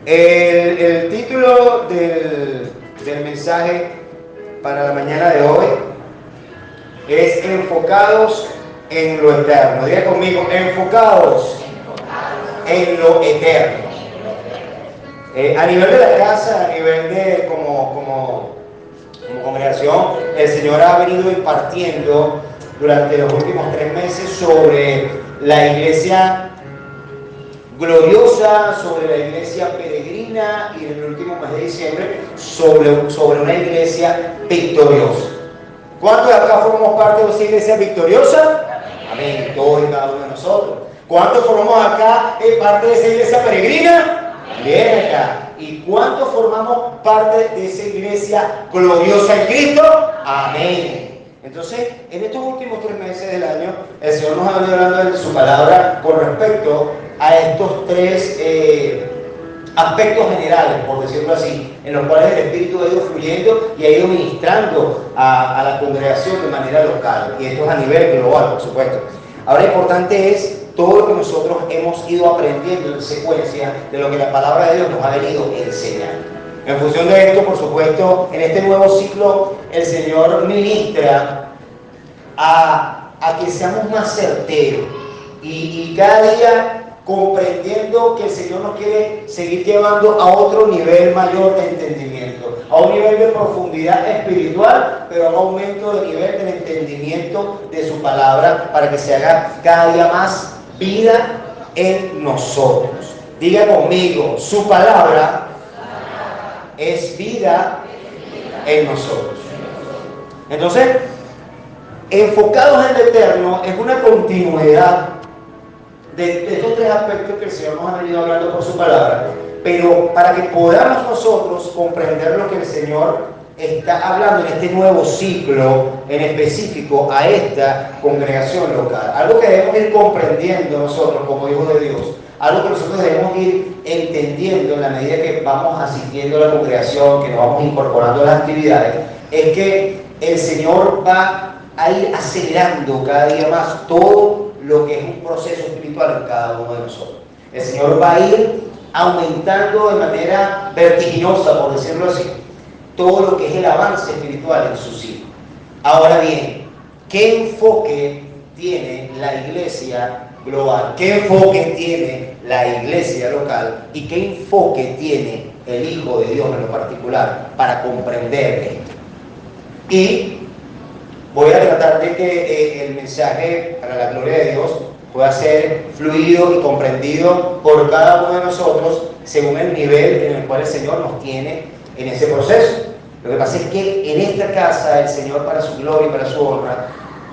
El título del mensaje para la mañana de hoy es Enfocados en lo eterno. Diga conmigo, enfocados en lo eterno. A nivel de la casa, a nivel de como congregación, el Señor ha venido impartiendo durante los últimos 3 meses sobre la iglesia gloriosa, sobre la iglesia peregrina y en el último mes de diciembre sobre una iglesia victoriosa. ¿Cuántos de acá formamos parte de esa iglesia victoriosa? Amén, todos y cada uno de nosotros. ¿Cuántos formamos acá parte de esa iglesia peregrina? Bien acá. ¿Y cuántos formamos parte de esa iglesia gloriosa en Cristo? Amén. Entonces, en estos últimos 3 meses del año, el Señor nos ha venido hablando de su palabra con respecto a estos 3 aspectos generales, por decirlo así, en los cuales el Espíritu ha ido fluyendo y ha ido ministrando a la congregación de manera local. Y esto es a nivel global, por supuesto. Ahora, importante es todo lo que nosotros hemos ido aprendiendo en secuencia de lo que la palabra de Dios nos ha venido enseñando. En función de esto, por supuesto, en este nuevo ciclo, el Señor ministra a que seamos más certeros y cada día comprendiendo que el Señor nos quiere seguir llevando a otro nivel mayor de entendimiento, a un nivel de profundidad espiritual, pero a un aumento de nivel del entendimiento de su palabra para que se haga cada día más vida en nosotros. Diga conmigo, su palabra es vida en nosotros. Entonces, enfocados en el eterno es una continuidad de estos 3 aspectos que el Señor nos ha venido hablando por su palabra, pero para que podamos nosotros comprender lo que el Señor está hablando en este nuevo ciclo en específico a esta congregación local, algo que debemos ir comprendiendo nosotros como hijos de Dios, algo que nosotros debemos ir entendiendo en la medida que vamos asistiendo a la congregación, que nos vamos incorporando a las actividades, es que el Señor va a ir acelerando cada día más todo lo que es un proceso espiritual en cada uno de nosotros. El Señor va a ir aumentando de manera vertiginosa, por decirlo así, todo lo que es el avance espiritual en sus hijos. Ahora bien, ¿qué enfoque tiene la iglesia global? ¿Qué enfoque tiene la iglesia local? ¿Y qué enfoque tiene el Hijo de Dios en lo particular para comprender esto? Y voy a tratar de que el mensaje para la gloria de Dios pueda ser fluido y comprendido por cada uno de nosotros según el nivel en el cual el Señor nos tiene en ese proceso. Lo que pasa es que en esta casa el Señor, para su gloria y para su honra,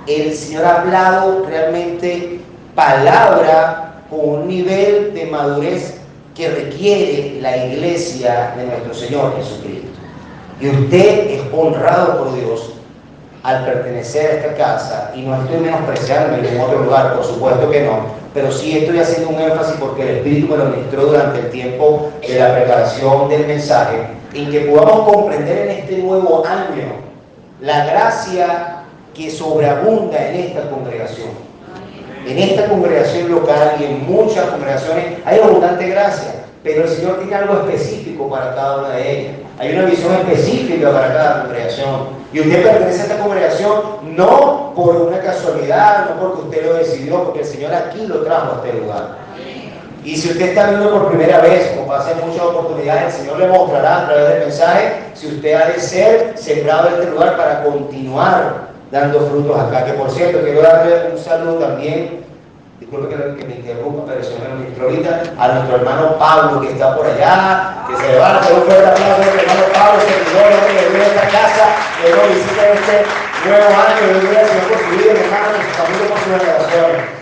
el Señor ha hablado realmente palabra con un nivel de madurez que requiere la iglesia de nuestro Señor Jesucristo. Y usted es honrado por Dios al pertenecer a esta casa, y no estoy menospreciando en ningún otro lugar, por supuesto que no, pero sí estoy haciendo un énfasis porque el Espíritu me lo ministró durante el tiempo de la preparación del mensaje, en que podamos comprender en este nuevo año la gracia que sobreabunda en esta congregación. En esta congregación local y en muchas congregaciones hay abundante gracia, pero el Señor tiene algo específico para cada una de ellas. Hay una visión específica para cada congregación. Y usted pertenece a esta congregación no por una casualidad, no porque usted lo decidió, porque el Señor aquí lo trajo a este lugar. Y si usted está viendo por primera vez, como pasa en muchas oportunidades, el Señor le mostrará a través del mensaje si usted ha de ser sembrado en este lugar para continuar dando frutos acá. Que por cierto, quiero darle un saludo también, disculpe que me interrumpa, pero el Señor me ministró ahorita, a nuestro hermano Pablo que está por allá, que se levanta, un fuerte aplauso a nuestro hermano Pablo, servidor que vive en esta casa, que nos visita en este nuevo año, y hoy al Señor por su vida, mi hermano, y su familia por su generación.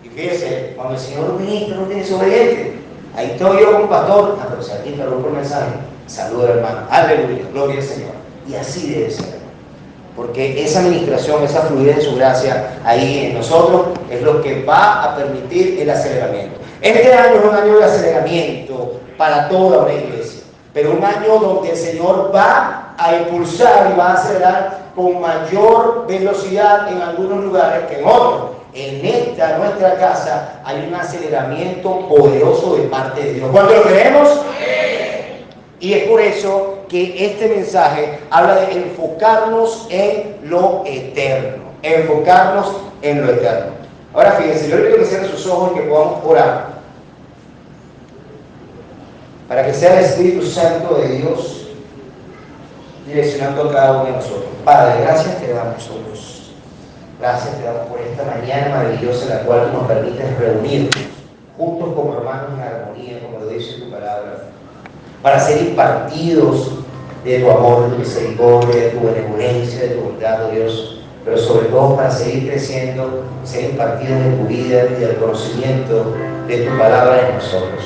Y fíjese, cuando el Señor ministra no tiene desobediente, ahí estoy yo como pastor, pero si aquí interrumpo el mensaje, saludo hermano, aleluya, gloria al Señor. Y así debe ser, porque esa administración, esa fluidez de su gracia ahí en nosotros es lo que va a permitir el aceleramiento. Este año es un año de aceleramiento para toda una iglesia, pero un año donde el Señor va a impulsar y va a acelerar con mayor velocidad en algunos lugares que en otros. en esta nuestra casa hay un aceleramiento poderoso de parte de Dios. ¿Cuánto lo creemos? Y es por eso que este mensaje habla de enfocarnos en lo eterno. Enfocarnos en lo eterno. Ahora fíjense, yo le pido que cierren sus ojos y que podamos orar para que sea el Espíritu Santo de Dios direccionando a cada uno de nosotros. Padre, gracias te damos, Dios. Gracias te damos por esta mañana maravillosa en la cual tú nos permites reunirnos juntos como hermanos en armonía, como lo dice tu palabra, para ser impartidos de tu amor, de tu misericordia, de tu benevolencia, de tu bondad, oh Dios, pero sobre todo para seguir creciendo, ser impartidos de tu vida y del conocimiento de tu palabra en nosotros.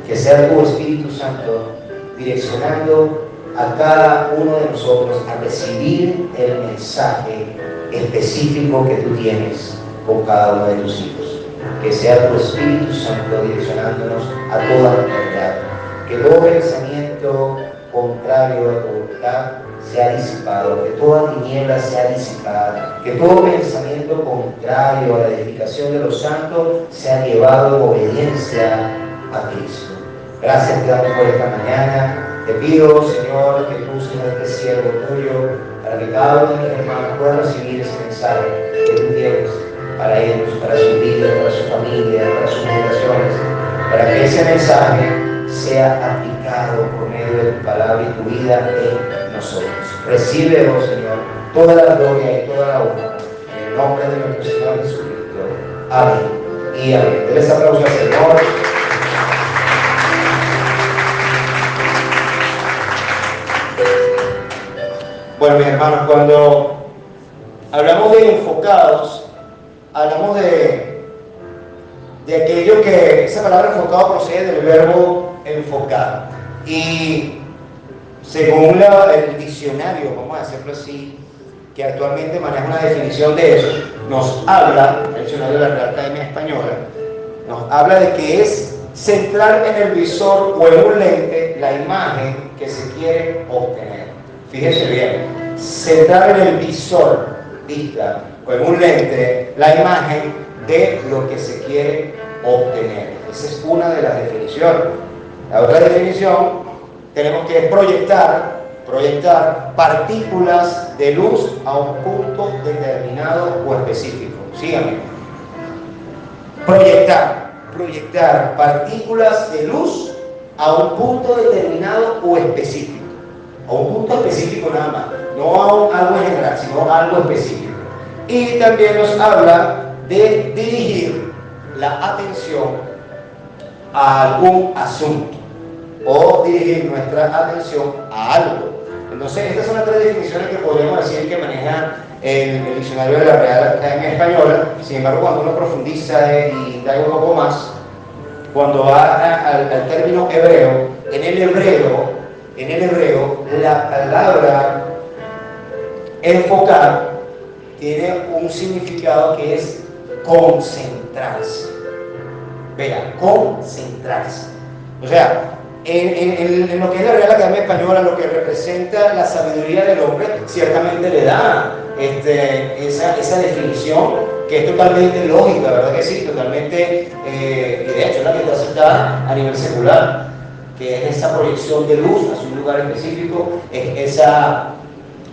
Que sea tu Espíritu Santo direccionando a cada uno de nosotros a recibir el mensaje específico que tú tienes con cada uno de tus hijos. Que sea tu Espíritu Santo direccionándonos a toda la verdad. Que todo pensamiento contrario a tu voluntad sea disipado, que toda tiniebla sea disipada, que todo pensamiento contrario a la edificación de los santos sea llevado en obediencia a Cristo. Gracias te damos por esta mañana. Te pido, Señor, que tú seas este siervo tuyo, para que cada uno de mis hermanos pueda recibir ese mensaje que tú tienes para ellos, para su vida, para su familia, para sus generaciones, para que ese mensaje sea aplicado por medio de tu palabra y tu vida en nosotros. Recibe, oh Señor, toda la gloria y toda la honra en el nombre de nuestro Señor Jesucristo. Amén y amén. Denles aplauso al Señor. Bueno, mis hermanos, cuando hablamos de enfocados, hablamos de aquello que esa palabra enfocado procede del verbo enfocar. Y según el diccionario, vamos a decirlo así, que actualmente maneja una definición de eso, nos habla, el diccionario de la Real Academia Española, nos habla de que es centrar en el visor o en un lente la imagen que se quiere obtener. Fíjese bien, centrar en el visor, vista, o en un lente la imagen de lo que se quiere obtener. Esa es una de las definiciones. La otra definición tenemos que proyectar partículas de luz a un punto determinado o específico. Síganme. Proyectar partículas de luz a un punto determinado o específico. A un punto específico nada más, no a algo en general, sino a algo específico. Y también nos habla de dirigir la atención a algún asunto o dirigir nuestra atención a algo. Entonces, estas son las tres definiciones que podríamos decir que maneja el diccionario de la Real Academia Española. Sin embargo, cuando uno profundiza y indaga un poco más, cuando va al término hebreo, en el hebreo, la palabra enfocar tiene un significado que es concentrarse. Vea, concentrarse. O sea, en lo que es la Real Academia Española, lo que representa la sabiduría del hombre, ciertamente le da esa definición que es totalmente lógica, ¿verdad que sí? Totalmente, y de hecho es la que está aceptada a nivel secular, que es esa proyección de luz hacia un lugar específico, es esa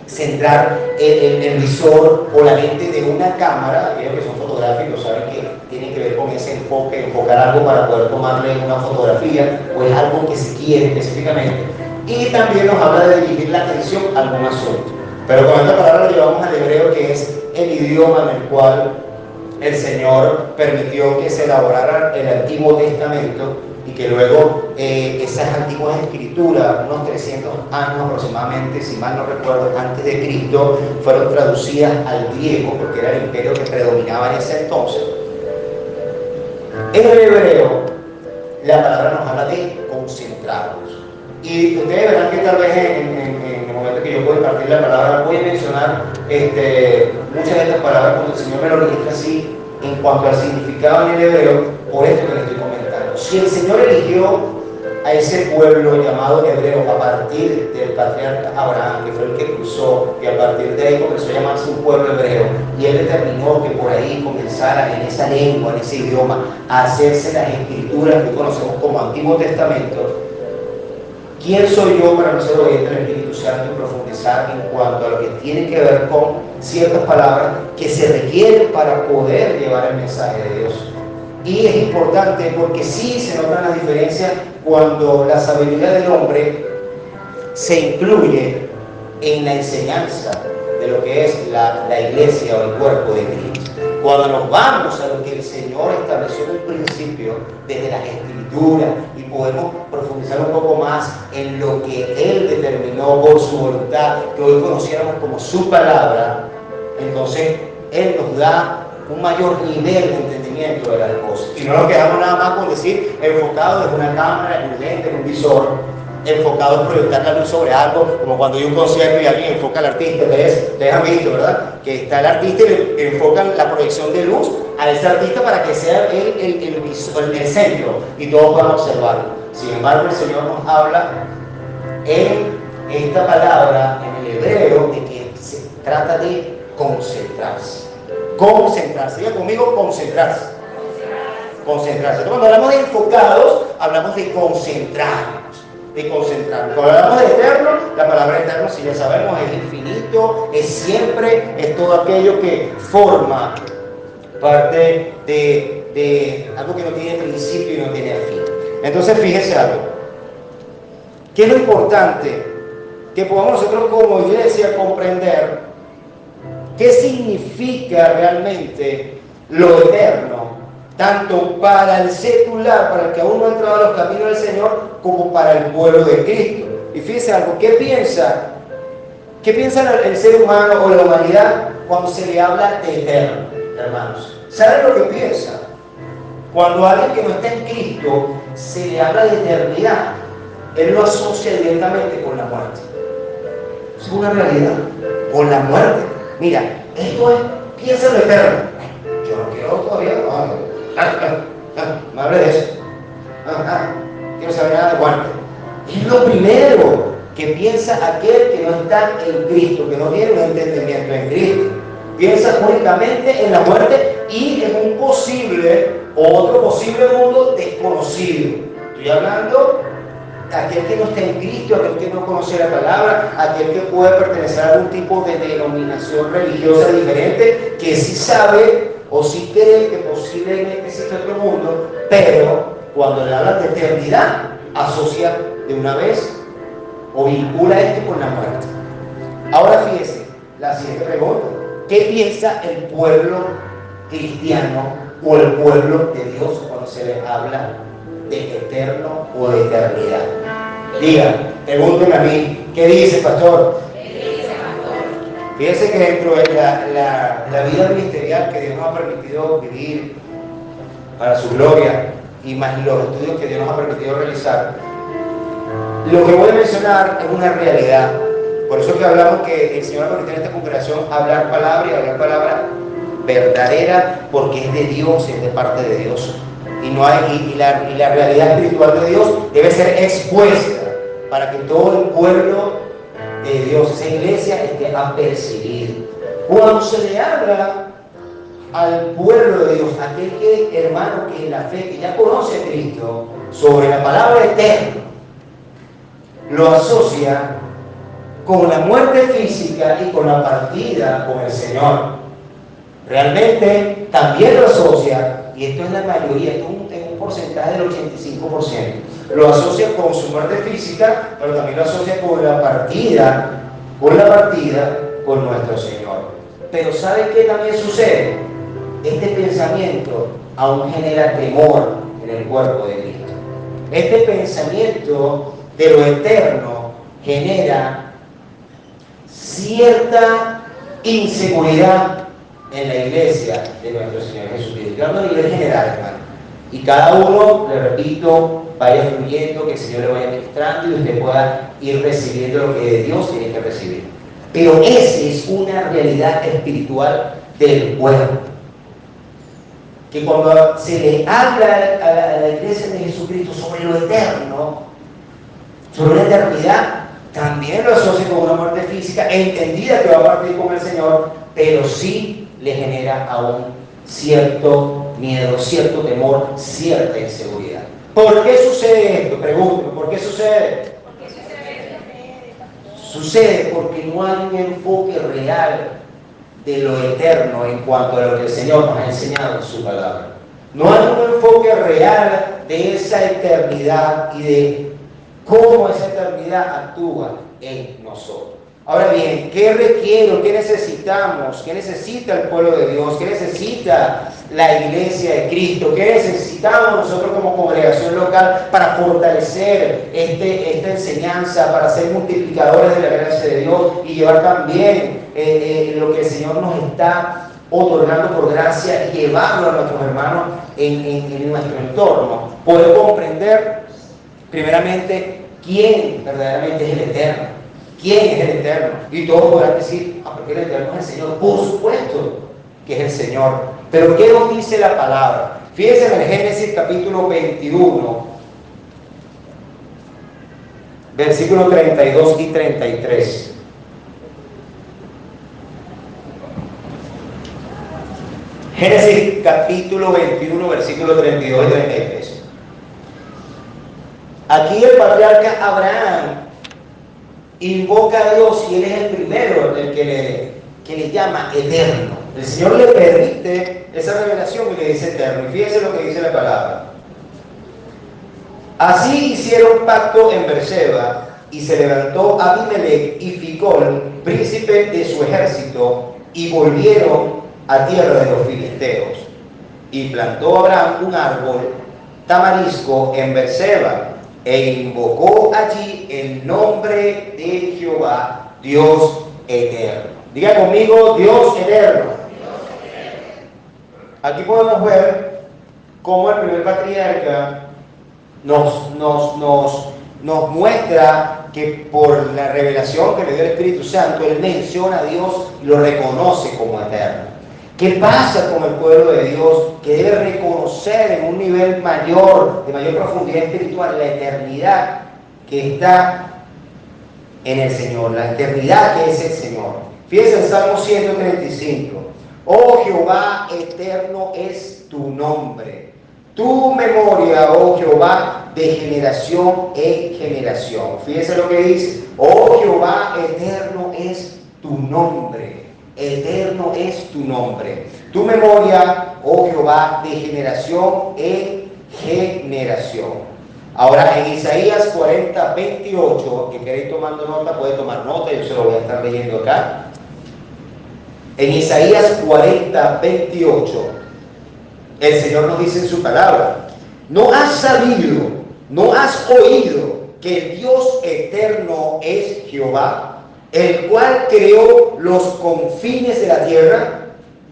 centrar el visor o la lente de una cámara. Aquellos que son fotográficos saben que tienen que ver con ese enfoque, enfocar algo para poder tomarle una fotografía, o es algo que se quiere específicamente. Y también nos habla de dirigir la atención a algún asunto. Pero con esta palabra lo llevamos al hebreo, que es el idioma en el cual el Señor permitió que se elaborara el Antiguo Testamento, y que luego esas antiguas escrituras, unos 300 años aproximadamente, si mal no recuerdo, antes de Cristo, fueron traducidas al griego, porque era el imperio que predominaba en ese entonces. En el hebreo, la palabra nos habla de concentrarnos. Y ustedes verán que tal vez en el momento que yo pueda impartir la palabra, voy a mencionar muchas de estas palabras cuando el Señor me lo registra así, en cuanto al significado en el hebreo, por esto que les estoy comentando. Si el Señor eligió a ese pueblo llamado hebreo a partir del patriarca Abraham, que fue el que cruzó, y a partir de ahí comenzó a llamarse un pueblo hebreo, y él determinó que por ahí comenzara en esa lengua, en ese idioma, a hacerse las escrituras que conocemos como Antiguo Testamento. ¿Quién soy yo para no ser oyente del Espíritu Santo y profundizar en cuanto a lo que tiene que ver con ciertas palabras que se requieren para poder llevar el mensaje de Dios? Y es importante porque sí se notan las diferencias cuando la sabiduría del hombre se incluye en la enseñanza de lo que es la iglesia o el cuerpo de Cristo. Cuando nos vamos a lo que el Señor estableció en un principio desde las Escrituras y podemos profundizar un poco más en lo que Él determinó por su voluntad, que hoy conociéramos como su palabra, entonces Él nos da un mayor nivel de entendimiento de las cosas. Y no nos quedamos nada más con decir enfocado desde una cámara, en un lente, en un visor, enfocado en proyectar la luz sobre algo, como cuando hay un concierto y alguien enfoca al artista. Ustedes han visto, ¿verdad? Que está el artista y le enfocan la proyección de luz a ese artista para que sea el centro y todos puedan observarlo. Sin embargo, el Señor nos habla en esta palabra, en el hebreo, de que se trata de concentrarse. Concentrarse. Diga conmigo, concentrarse. Concentrarse. Entonces, cuando hablamos de enfocados, hablamos de concentrarnos. Cuando hablamos de eterno, la palabra eterno, si ya sabemos, es infinito, es siempre, es todo aquello que forma parte de algo que no tiene principio y no tiene fin. Entonces, fíjense algo. ¿Qué es lo importante? Que podamos nosotros como iglesia comprender qué significa realmente lo eterno, tanto para el secular, para el que aún no ha entrado a los caminos del Señor, como para el pueblo de Cristo. Y fíjense algo, ¿qué piensa el ser humano o la humanidad cuando se le habla de eterno, hermanos? ¿Saben lo que piensa? Cuando a alguien que no está en Cristo se le habla de eternidad, él lo asocia directamente con la muerte. Es una realidad, con la muerte. Mira, esto es, piensa en lo eterno. Yo no quiero todavía, no hable de eso. Quiero saber nada de muerte. Es lo primero que piensa aquel que no está en Cristo, que no tiene un entendimiento en Cristo. Piensa únicamente en la muerte y en un posible, otro posible mundo desconocido. Estoy hablando de aquel que no está en Cristo, aquel que no conoce la palabra, aquel que puede pertenecer a algún tipo de denominación religiosa diferente, que sí sabe o sí cree que posiblemente existe otro mundo, pero cuando le hablan de eternidad, asocia de una vez o vincula esto con la muerte. Ahora fíjese, la siguiente pregunta: ¿qué piensa el pueblo cristiano o el pueblo de Dios cuando se le habla de eterno o de eternidad? Diga, pregúnteme a mí, ¿qué dice, pastor? Fíjense que dentro de la vida ministerial que Dios nos ha permitido vivir para su gloria y más los estudios que Dios nos ha permitido realizar, lo que voy a mencionar es una realidad. Por eso que hablamos que el Señor ha permitido en esta congregación hablar palabra y hablar palabra verdadera, porque es de Dios, es de parte de Dios. Y la realidad espiritual de Dios debe ser expuesta para que todo el pueblo de Dios, esa iglesia, esté apercibido. Cuando se le habla al pueblo de Dios, aquel que, hermano, que en la fe, que ya conoce a Cristo, sobre la palabra eterna, lo asocia con la muerte física y con la partida con el Señor. Realmente también lo asocia, y esto es la mayoría, esto es un porcentaje del 85%, lo asocia con su muerte física, pero también lo asocia con la partida con nuestro Señor. Pero ¿sabe qué también sucede? Este pensamiento aún genera temor en el cuerpo de Cristo. Este pensamiento de lo eterno genera cierta inseguridad en la iglesia de nuestro Señor Jesucristo. Yo hablo a nivel general, hermano. Y cada uno, le repito, vaya fluyendo, que el Señor le vaya ministrando y usted pueda ir recibiendo lo que de Dios tiene que recibir. Pero esa es una realidad espiritual del pueblo. Que cuando se le habla a la iglesia de Jesucristo sobre lo eterno, sobre una eternidad, también lo asocia con una muerte física, entendida que va a partir con el Señor, pero sí le genera aún cierto miedo, cierto temor, cierta inseguridad. ¿Por qué sucede esto? Pregunto, ¿por qué sucede? Sucede porque no hay un enfoque real de lo eterno en cuanto a lo que el Señor nos ha enseñado en su palabra. No hay un enfoque real de esa eternidad y de cómo esa eternidad actúa en nosotros. Ahora bien, ¿qué requiero? ¿Qué necesitamos? ¿Qué necesita el pueblo de Dios? ¿Qué necesita la iglesia de Cristo? ¿Qué necesitamos nosotros como congregación local para fortalecer esta enseñanza, para ser multiplicadores de la gracia de Dios y llevar también lo que el Señor nos está otorgando por gracia y llevarlo a nuestros hermanos en nuestro entorno? Poder comprender primeramente quién verdaderamente es el Eterno. ¿Quién es el Eterno? Y todos podrán decir, porque el Eterno es el Señor. Por supuesto que es el Señor. Pero ¿qué nos dice la palabra? Fíjense en el Génesis capítulo 21, versículos 32 y 33. Génesis capítulo 21, versículos 32 y 33. Aquí el patriarca Abraham invoca a Dios y él es el primero el que le llama eterno. El Señor le permite esa revelación y le dice eterno. Y fíjense lo que dice la palabra. Así hicieron pacto en Berseba y se levantó Abimelech y Ficol, príncipe de su ejército, y volvieron a tierra de los filisteos. Y plantó Abraham un árbol tamarisco en Berseba e invocó allí el nombre de Jehová, Dios eterno. Diga conmigo, Dios eterno. Aquí podemos ver cómo el primer patriarca nos muestra que por la revelación que le dio el Espíritu Santo, él menciona a Dios y lo reconoce como eterno. ¿Qué pasa con el pueblo de Dios que debe reconocer en un nivel mayor, de mayor profundidad espiritual, la eternidad que está en el Señor, la eternidad que es el Señor? Fíjense en Salmo 135. Oh Jehová, eterno es tu nombre. Tu memoria, oh Jehová, de generación en generación. Fíjense lo que dice. Oh Jehová, eterno es tu nombre. Eterno es tu nombre. Tu memoria, oh Jehová, de generación en generación. Ahora en Isaías 40, 28, que queréis tomando nota, puede tomar nota, yo se lo voy a estar leyendo acá. En Isaías 40, 28, el Señor nos dice en su palabra: ¿no has sabido, no has oído que el Dios eterno es Jehová, el cual creó los confines de la tierra?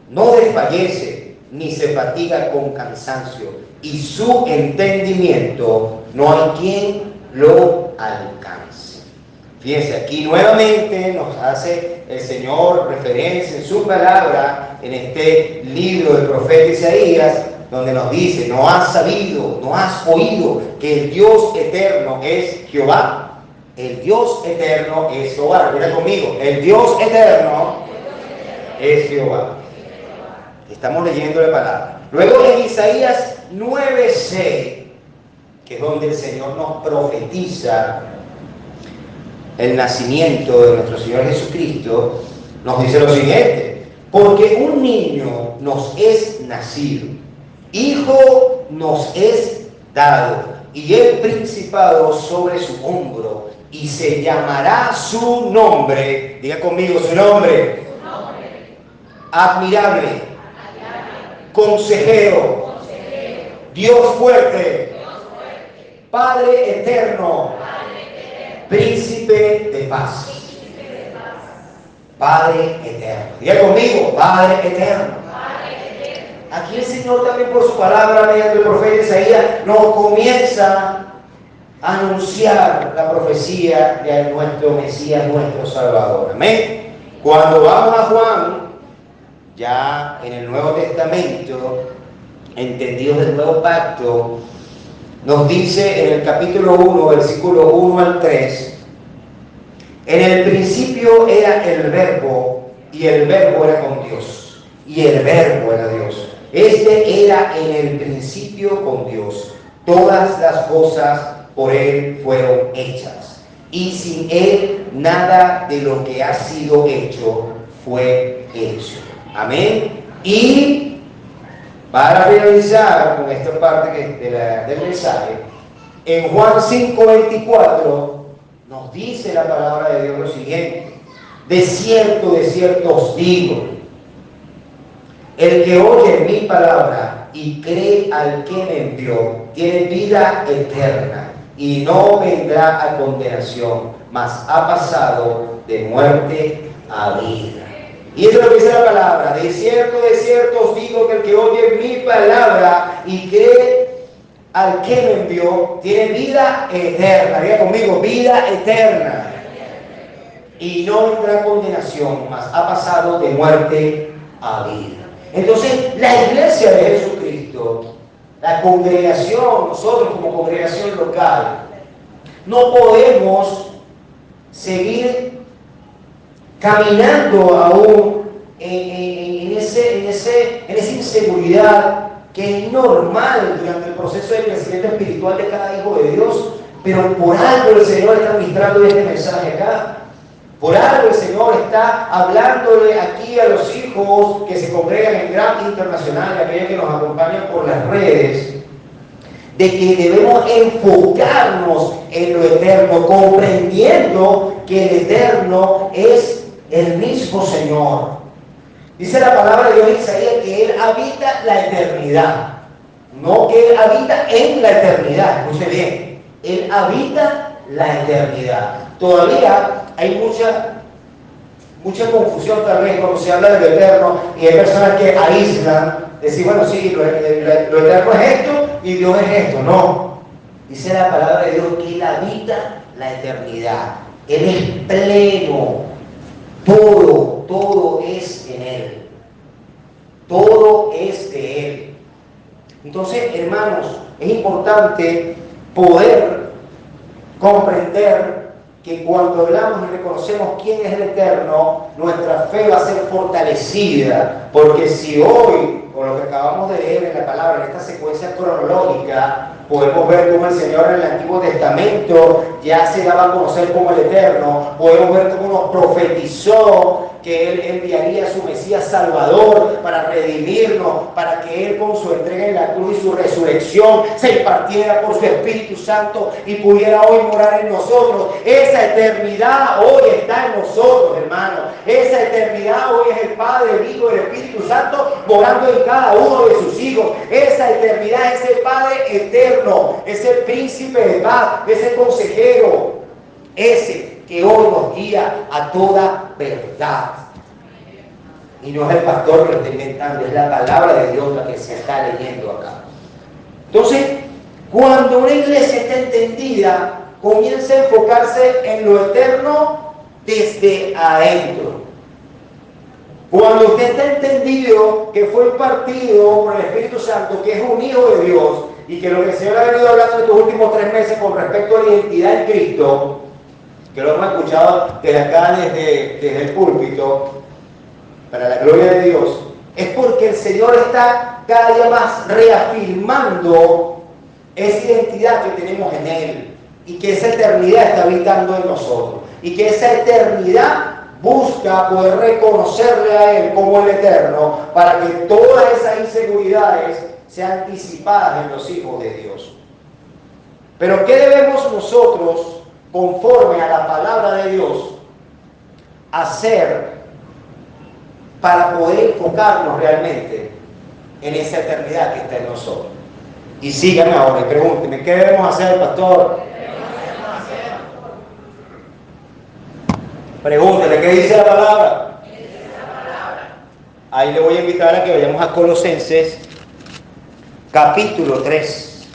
No desfallece ni se fatiga con cansancio, y su entendimiento no hay quien lo alcance. Fíjense, aquí nuevamente nos hace el Señor referencia en su palabra, en este libro del profeta Isaías, donde nos dice: no has sabido, no has oído que el Dios eterno es Jehová. El Dios eterno es Jehová. Mira conmigo, el Dios eterno es Jehová. Estamos leyendo la palabra. Luego en Isaías 9:6, que es donde el Señor nos profetiza el nacimiento de nuestro Señor Jesucristo, nos dice lo siguiente: porque un niño nos es nacido, hijo nos es dado, y el principado sobre su hombro, y se llamará su nombre. Diga conmigo su nombre. Admirable, consejero, Dios fuerte, Padre eterno, príncipe de paz. Padre eterno. Diga conmigo, Padre eterno. Aquí el Señor también por su palabra, mediante el profeta Isaías, nos comienza a anunciar la profecía de nuestro Mesías, nuestro Salvador. Amén. Cuando vamos a Juan, ya en el Nuevo Testamento, entendidos del Nuevo Pacto, nos dice en el capítulo 1, versículo 1 al 3, en el principio era el verbo, y el verbo era con Dios, y el verbo era Dios. Este era en el principio con Dios. Todas las cosas por Él fueron hechas, y sin Él nada de lo que ha sido hecho fue hecho. Amén. Y para finalizar con esta parte del mensaje, en Juan 5:24 nos dice la palabra de Dios lo siguiente: de cierto os digo, el que oye mi palabra y cree al que me envió, tiene vida eterna y no vendrá a condenación, mas ha pasado de muerte a vida. Y eso es lo que dice la palabra: de cierto os digo que el que oye mi palabra y cree al que me envió, tiene vida eterna. Diga conmigo: vida eterna. Y no vendrá condenación, mas ha pasado de muerte a vida. Entonces, la iglesia de Jesucristo, la congregación, nosotros como congregación local, no podemos seguir caminando aún en esa inseguridad que es normal durante el proceso de crecimiento espiritual de cada hijo de Dios. Pero por algo el Señor está ministrando este mensaje acá. Por algo el Señor está hablándole aquí a los hijos que se congregan en Gran Internacional, y aquellos que nos acompañan por las redes, de que debemos enfocarnos en lo eterno, comprendiendo que el eterno es el mismo Señor. Dice la palabra de Dios en Isaías que Él habita la eternidad, no que Él habita en la eternidad. Escuche bien, Él habita la eternidad. Todavía hay mucha confusión tal vez cuando se habla del eterno, y hay personas que aíslan, decir, bueno, sí, lo eterno es esto y Dios es esto. No, dice la palabra de Dios que Él habita la eternidad. Él es pleno, todo es en Él, todo es de Él. Entonces, hermanos, es importante poder comprender que cuando hablamos y reconocemos quién es el Eterno, nuestra fe va a ser fortalecida, porque si hoy, con lo que acabamos de leer en la palabra, en esta secuencia cronológica, podemos ver cómo el Señor en el Antiguo Testamento ya se daba a conocer como el Eterno, podemos ver cómo nos profetizó que Él enviaría a su Mesías Salvador para redimirnos, para que Él con su entrega en la cruz y su resurrección se impartiera por su Espíritu Santo y pudiera hoy morar en nosotros. Esa eternidad hoy está en nosotros, hermanos. Esa eternidad hoy es el Padre, el Hijo y el Espíritu Santo morando en cada uno de sus hijos. Esa eternidad es el Padre eterno, es el príncipe de paz, es el consejero, ese que hoy nos guía a toda verdad. Y no es el pastor que lo está inventando, es la palabra de Dios la que se está leyendo acá. Entonces, cuando una iglesia está entendida, comienza a enfocarse en lo eterno desde adentro. Cuando usted está entendido que fue impartido por el Espíritu Santo, que es un hijo de Dios, y que lo que el Señor ha venido hablando en estos últimos 3 meses con respecto a la identidad en Cristo, que lo hemos escuchado desde acá, desde el púlpito, para la gloria de Dios, es porque el Señor está cada día más reafirmando esa identidad que tenemos en Él, y que esa eternidad está habitando en nosotros, y que esa eternidad busca poder reconocerle a Él como el Eterno, para que todas esas inseguridades sean disipadas en los hijos de Dios. Pero ¿qué debemos nosotros, conforme a la palabra de Dios, hacer para poder enfocarnos realmente en esa eternidad que está en nosotros? Y síganme ahora y pregúntenme, ¿qué debemos hacer, pastor? Pregúntenle, ¿qué dice la palabra? Ahí le voy a invitar a que vayamos a Colosenses capítulo 3.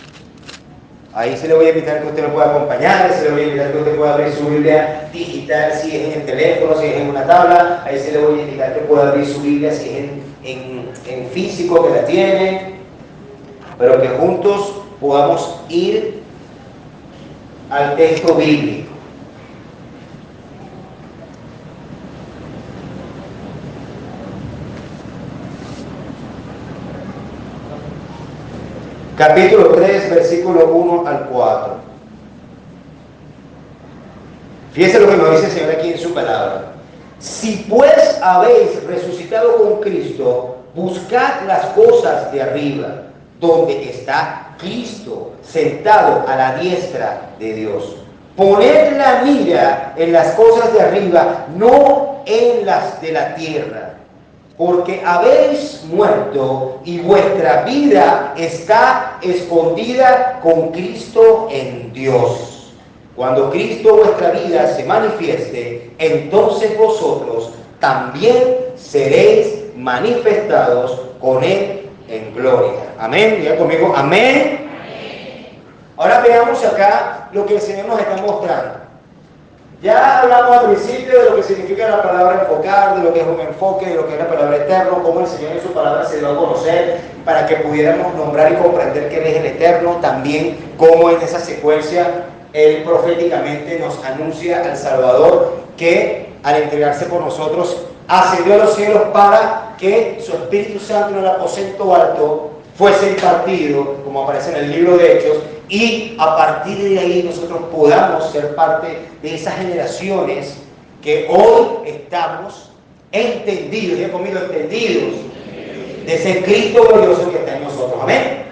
Ahí se le voy a invitar que usted me pueda acompañar, se le voy a invitar que usted pueda abrir su Biblia digital, si es en el teléfono, si es en una tabla. Ahí se le voy a invitar que pueda abrir su Biblia, si es en físico, que la tiene, pero que juntos podamos ir al texto bíblico. Capítulo 3, versículo 1 al 4. Fíjense lo que nos dice el Señor aquí en su palabra. Si pues habéis resucitado con Cristo, buscad las cosas de arriba, donde está Cristo sentado a la diestra de Dios. Poned la mira en las cosas de arriba, no en las de la tierra, porque habéis muerto y vuestra vida está escondida con Cristo en Dios. Cuando Cristo vuestra vida se manifieste, entonces vosotros también seréis manifestados con Él en gloria. Amén. Diga conmigo, amén. Ahora veamos acá lo que el Señor nos está mostrando. Ya hablamos al principio de lo que significa la palabra enfocar, de lo que es un enfoque, de lo que es la palabra eterno, cómo el Señor en su palabra se dio a conocer para que pudiéramos nombrar y comprender que Él es el eterno, también cómo en esa secuencia Él proféticamente nos anuncia al Salvador que al entregarse por nosotros ascendió a los cielos para que su Espíritu Santo en el aposento alto fuese impartido, como aparece en el libro de Hechos, y a partir de ahí nosotros podamos ser parte de esas generaciones que hoy estamos entendidos, ya conmigo entendidos, de ese Cristo glorioso que está en nosotros. Amén.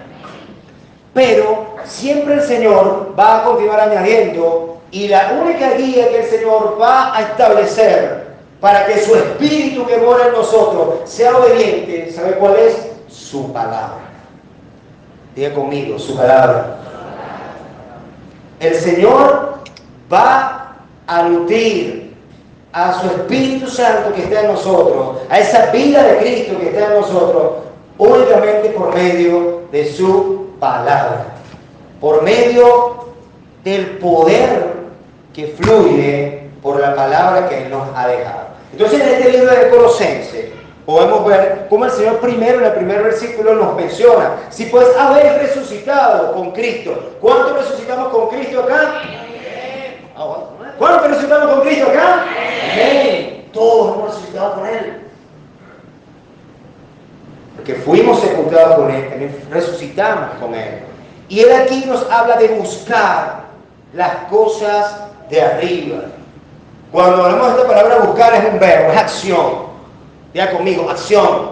Pero siempre el Señor va a continuar añadiendo, y la única guía que el Señor va a establecer para que su Espíritu que mora en nosotros sea obediente, ¿sabe cuál es? Su palabra. Diga conmigo, su palabra. El Señor va a nutrir a su Espíritu Santo que está en nosotros, a esa vida de Cristo que está en nosotros, únicamente por medio de su palabra, por medio del poder que fluye por la palabra que Él nos ha dejado. Entonces, en este libro de Colosenses podemos ver cómo el Señor primero en el primer versículo nos menciona: si pues habéis resucitado con Cristo. ¿Cuántos resucitamos con Cristo acá? ¿Cuántos resucitamos con Cristo acá? Amén. Todos hemos resucitado con Él. Porque fuimos sepultados con Él, también resucitamos con Él. Y Él aquí nos habla de buscar las cosas de arriba. Cuando hablamos de esta palabra buscar es un verbo, es acción. Diga conmigo, acción.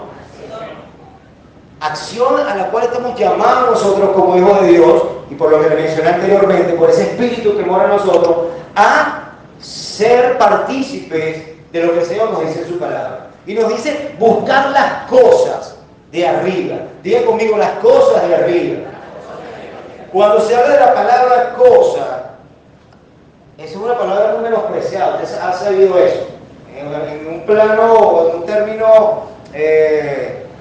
Acción a la cual estamos llamados nosotros como hijos de Dios, y por lo que le mencioné anteriormente, por ese Espíritu que mora en nosotros, a ser partícipes de lo que el Señor nos dice en su palabra. Y nos dice buscar las cosas de arriba. Diga conmigo, las cosas de arriba. Cuando se habla de la palabra cosa, esa es una palabra muy menospreciada. Usted ha sabido eso. En un plano, en un término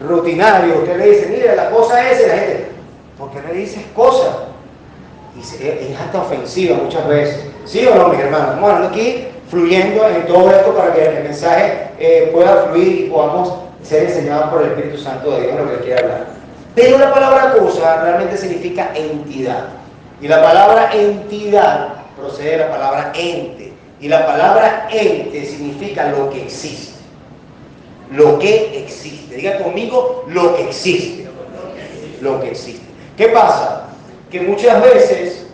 rutinario, usted le dice, mire, la cosa es, y la gente, ¿por qué le dices cosa? Y es hasta ofensiva muchas veces. ¿Sí o no, mis hermanos? Bueno, aquí fluyendo en todo esto para que el mensaje pueda fluir y podamos ser enseñados por el Espíritu Santo de Dios en lo que Él quiere hablar. Pero la palabra cosa realmente significa entidad. Y la palabra entidad procede de la palabra ente. Y la palabra ente significa lo que existe. Lo que existe. Diga conmigo, lo que existe. Lo que existe. ¿Qué pasa? Que muchas veces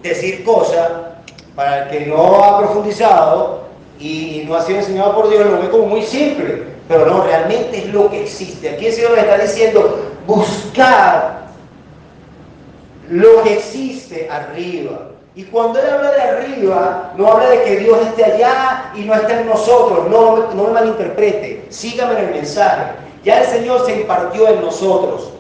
decir cosa, para el que no ha profundizado y no ha sido enseñado por Dios, lo ve como muy simple. Pero no, realmente es lo que existe. Aquí el Señor está diciendo, buscar lo que existe arriba. Y cuando Él habla de arriba, no habla de que Dios esté allá y no está en nosotros. No me malinterprete. Sígame en el mensaje. Ya el Señor se impartió en nosotros.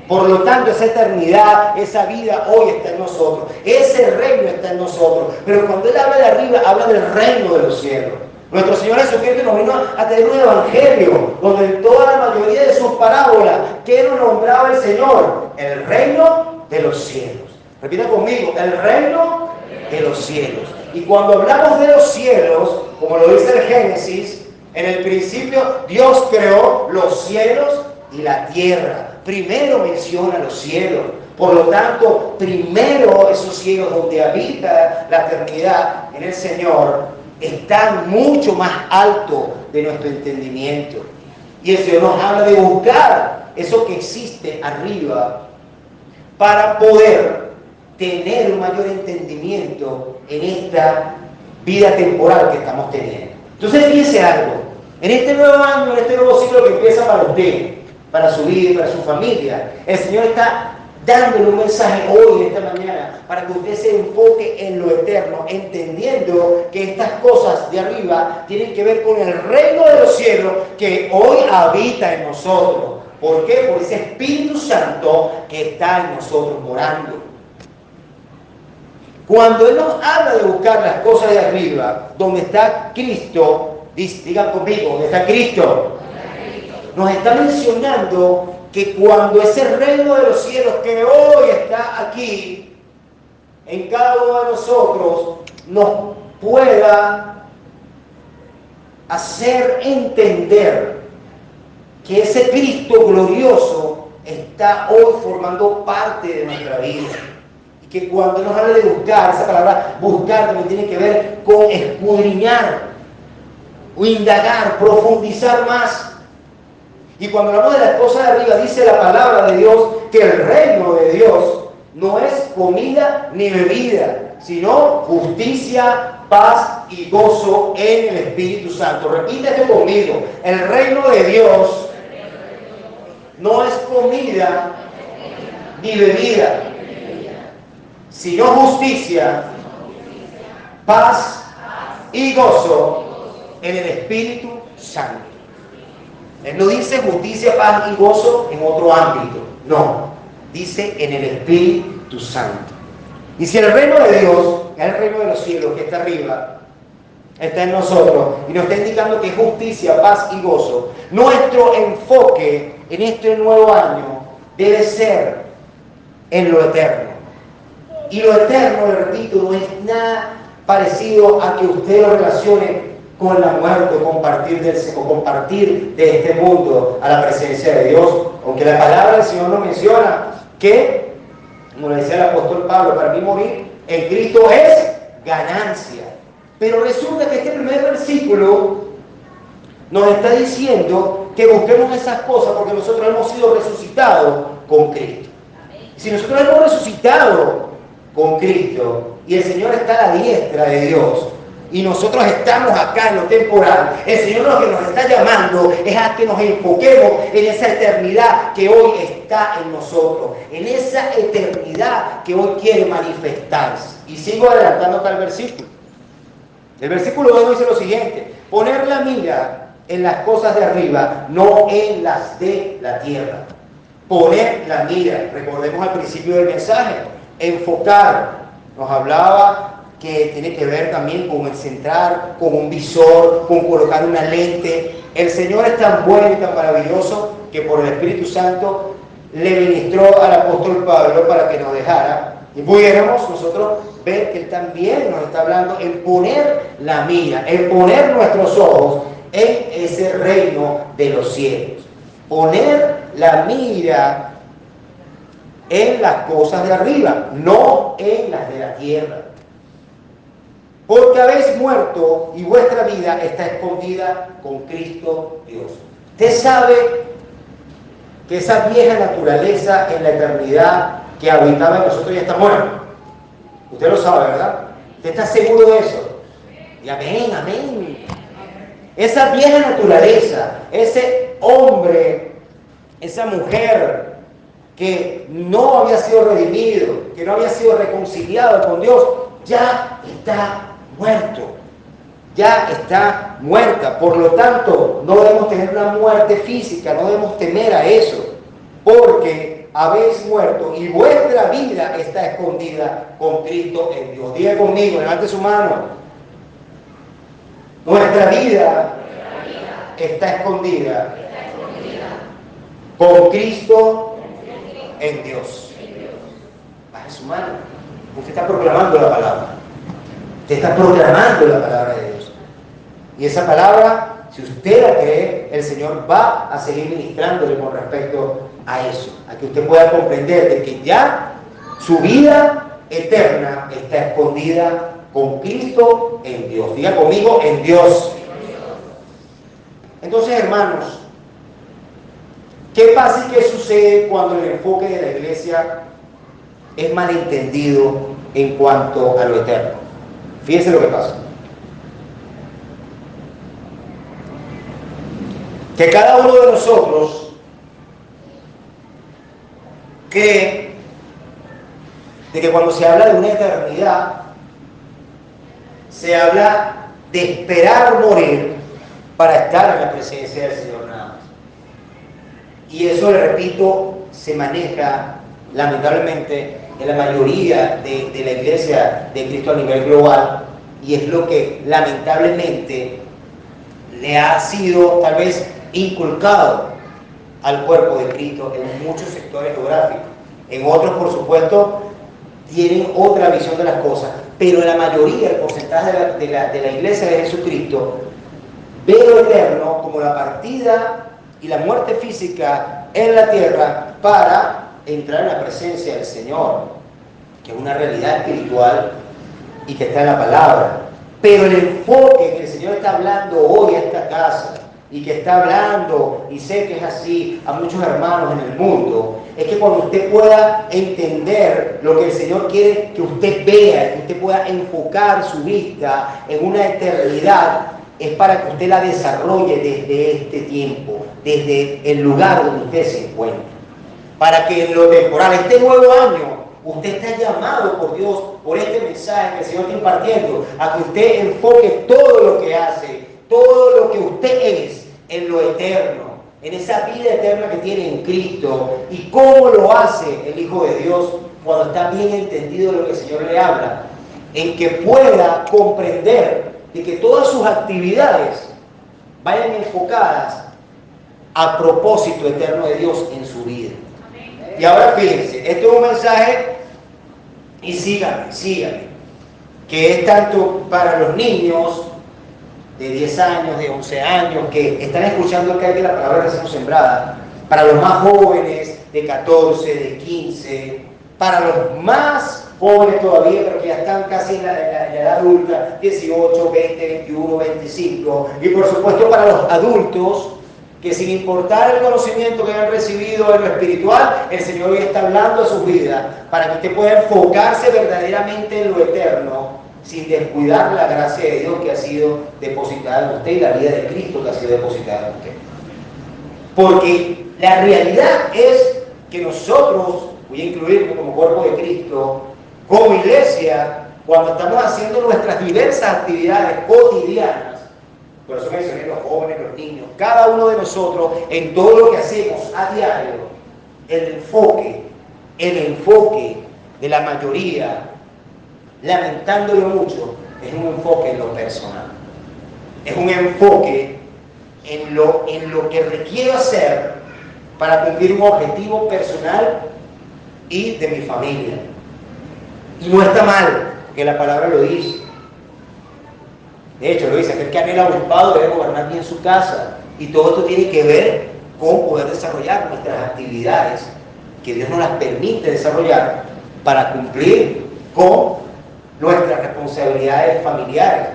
Por lo tanto, esa eternidad, esa vida hoy está en nosotros. Ese reino está en nosotros. Pero cuando Él habla de arriba, habla del reino de los cielos. Nuestro Señor Jesucristo nos vino a tener un evangelio donde en toda la mayoría de sus parábolas, ¿qué nos nombraba el Señor? El reino de los cielos. Repita conmigo, el reino de los cielos. Y cuando hablamos de los cielos, como lo dice el Génesis, en el principio Dios creó los cielos y la tierra. Primero menciona los cielos, Por lo tanto, primero esos cielos donde habita la eternidad en el Señor están mucho más alto de nuestro entendimiento. Y el Señor nos habla de buscar eso que existe arriba para poder tener un mayor entendimiento en esta vida temporal que estamos teniendo. Entonces fíjense algo, en este nuevo año, en este nuevo ciclo que empieza para usted, para su vida y para su familia, el Señor está dándole un mensaje hoy, esta mañana, para que usted se enfoque en lo eterno, entendiendo que estas cosas de arriba tienen que ver con el reino de los cielos que hoy habita en nosotros. ¿Por qué? Por ese Espíritu Santo que está en nosotros morando. Cuando Él nos habla de buscar las cosas de arriba, donde está Cristo, digan conmigo, ¿dónde está Cristo? Nos está mencionando que cuando ese reino de los cielos que hoy está aquí, en cada uno de nosotros, nos pueda hacer entender que ese Cristo glorioso está hoy formando parte de nuestra vida. Y que cuando nos habla de buscar, esa palabra buscar también tiene que ver con escudriñar, o indagar, profundizar más. Y cuando hablamos de las cosas de arriba, dice la palabra de Dios que el reino de Dios no es comida ni bebida, sino justicia, paz y gozo en el Espíritu Santo. Repite esto conmigo. El reino de Dios no es comida ni bebida, sino justicia, paz y gozo en el Espíritu Santo. Él no dice justicia, paz y gozo en otro ámbito. No, dice en el Espíritu Santo. Y si el reino de Dios, que es el reino de los cielos que está arriba, está en nosotros y nos está indicando que es justicia, paz y gozo, nuestro enfoque en este nuevo año debe ser en lo eterno. Y lo eterno, le repito, no es nada parecido a que usted lo relacione con la muerte o compartir de este mundo a la presencia de Dios. Aunque la palabra del Señor nos menciona que, como le decía el apóstol Pablo, para mí morir en Cristo es ganancia. Pero resulta que este primer versículo nos está diciendo que busquemos esas cosas porque nosotros hemos sido resucitados con Cristo. Si nosotros hemos resucitado con Cristo y el Señor está a la diestra de Dios, y nosotros estamos acá en lo temporal, el Señor lo que nos está llamando es a que nos enfoquemos en esa eternidad que hoy está en nosotros, en esa eternidad que hoy quiere manifestarse. Y sigo adelantando acá el versículo. El versículo 2 dice lo siguiente: poner la mira en las cosas de arriba, no en las de la tierra. Poner la mira, recordemos al principio del mensaje, enfocar, nos hablaba que tiene que ver también con el centrar, con un visor, con colocar una lente. El Señor es tan bueno y tan maravilloso que por el Espíritu Santo le ministró al apóstol Pablo para que nos dejara y pudiéramos nosotros ver que Él también nos está hablando en poner la mira, en poner nuestros ojos en ese reino de los cielos. Poner la mira en las cosas de arriba, no en las de la tierra. Porque habéis muerto y vuestra vida está escondida con Cristo Dios. Usted sabe que esa vieja naturaleza en la eternidad que habitaba en nosotros ya está muerta. Usted lo sabe, ¿verdad? ¿Usted está seguro de eso? Y amén, amén. Esa vieja naturaleza, ese hombre, esa mujer que no había sido redimido, que no había sido reconciliado con Dios, ya está muerto, ya está muerta. Por lo tanto, no debemos tener una muerte física, no debemos temer a eso, porque habéis muerto y vuestra vida está escondida con Cristo en Dios. Diga conmigo, levante su mano. Nuestra vida está escondida con Cristo en Dios. Baje su mano. Usted está proclamando la palabra. Usted está proclamando la palabra de Dios. Y esa palabra Si usted la cree, el Señor va a seguir ministrándole con respecto a eso, a que usted pueda comprender de que ya su vida eterna está escondida con Cristo en Dios. Diga conmigo, en Dios. Entonces, hermanos, ¿qué pasa y qué sucede cuando el enfoque de la iglesia es malentendido en cuanto a lo eterno? Fíjense lo que pasa. Que cada uno de nosotros cree de que cuando se habla de una eternidad, se habla de esperar morir para estar en la presencia del Señor nada más. Y eso, le repito, se maneja lamentablemente en la mayoría de la iglesia de Cristo a nivel global, y es lo que lamentablemente le ha sido tal vez inculcado al cuerpo de Cristo en muchos sectores geográficos. En otros, por supuesto, tienen otra visión de las cosas, pero la mayoría, el porcentaje de la iglesia de Jesucristo, ve lo eterno como la partida y la muerte física en la tierra para entrar en la presencia del Señor, que es una realidad espiritual y que está en la palabra. Pero el enfoque que el Señor está hablando hoy a esta casa, y que está hablando, y sé que es así, a muchos hermanos en el mundo, es que cuando usted pueda entender lo que el Señor quiere que usted vea, que usted pueda enfocar su vista en una eternidad, es para que usted la desarrolle desde este tiempo, desde el lugar donde usted se encuentra. Para que en lo temporal, este nuevo año, usted está llamado por Dios, por este mensaje que el Señor está impartiendo, a que usted enfoque todo lo que hace, todo lo que usted es, en lo eterno, en esa vida eterna que tiene en Cristo. ¿Y cómo lo hace el Hijo de Dios cuando está bien entendido lo que el Señor le habla? En que pueda comprender de que todas sus actividades vayan enfocadas a propósito eterno de Dios en su vida. Y ahora fíjense, esto es un mensaje, y síganme, que es tanto para los niños de 10 años, de 11 años, que están escuchando acá que la palabra está siendo sembrada, para los más jóvenes de 14, de 15, para los más jóvenes todavía, pero que ya están casi en la edad adulta, 18, 20, 21, 25, y por supuesto para los adultos, que sin importar el conocimiento que hayan recibido en lo espiritual, el Señor hoy está hablando a sus vidas, para que usted pueda enfocarse verdaderamente en lo eterno, sin descuidar la gracia de Dios que ha sido depositada en usted y la vida de Cristo que ha sido depositada en usted. Porque la realidad es que nosotros, voy a incluirme como cuerpo de Cristo, como iglesia, cuando estamos haciendo nuestras diversas actividades cotidianas, por eso mencioné los jóvenes, los niños, cada uno de nosotros, en todo lo que hacemos a diario, el enfoque de la mayoría, lamentándolo mucho, es un enfoque en lo personal. Es un enfoque en lo que requiero hacer para cumplir un objetivo personal y de mi familia. Y no está mal, porque la palabra lo dice. De hecho, lo dice, aquel que anhela obispado debe gobernar bien su casa. Y todo esto tiene que ver con poder desarrollar nuestras actividades, que Dios nos las permite desarrollar para cumplir con nuestras responsabilidades familiares.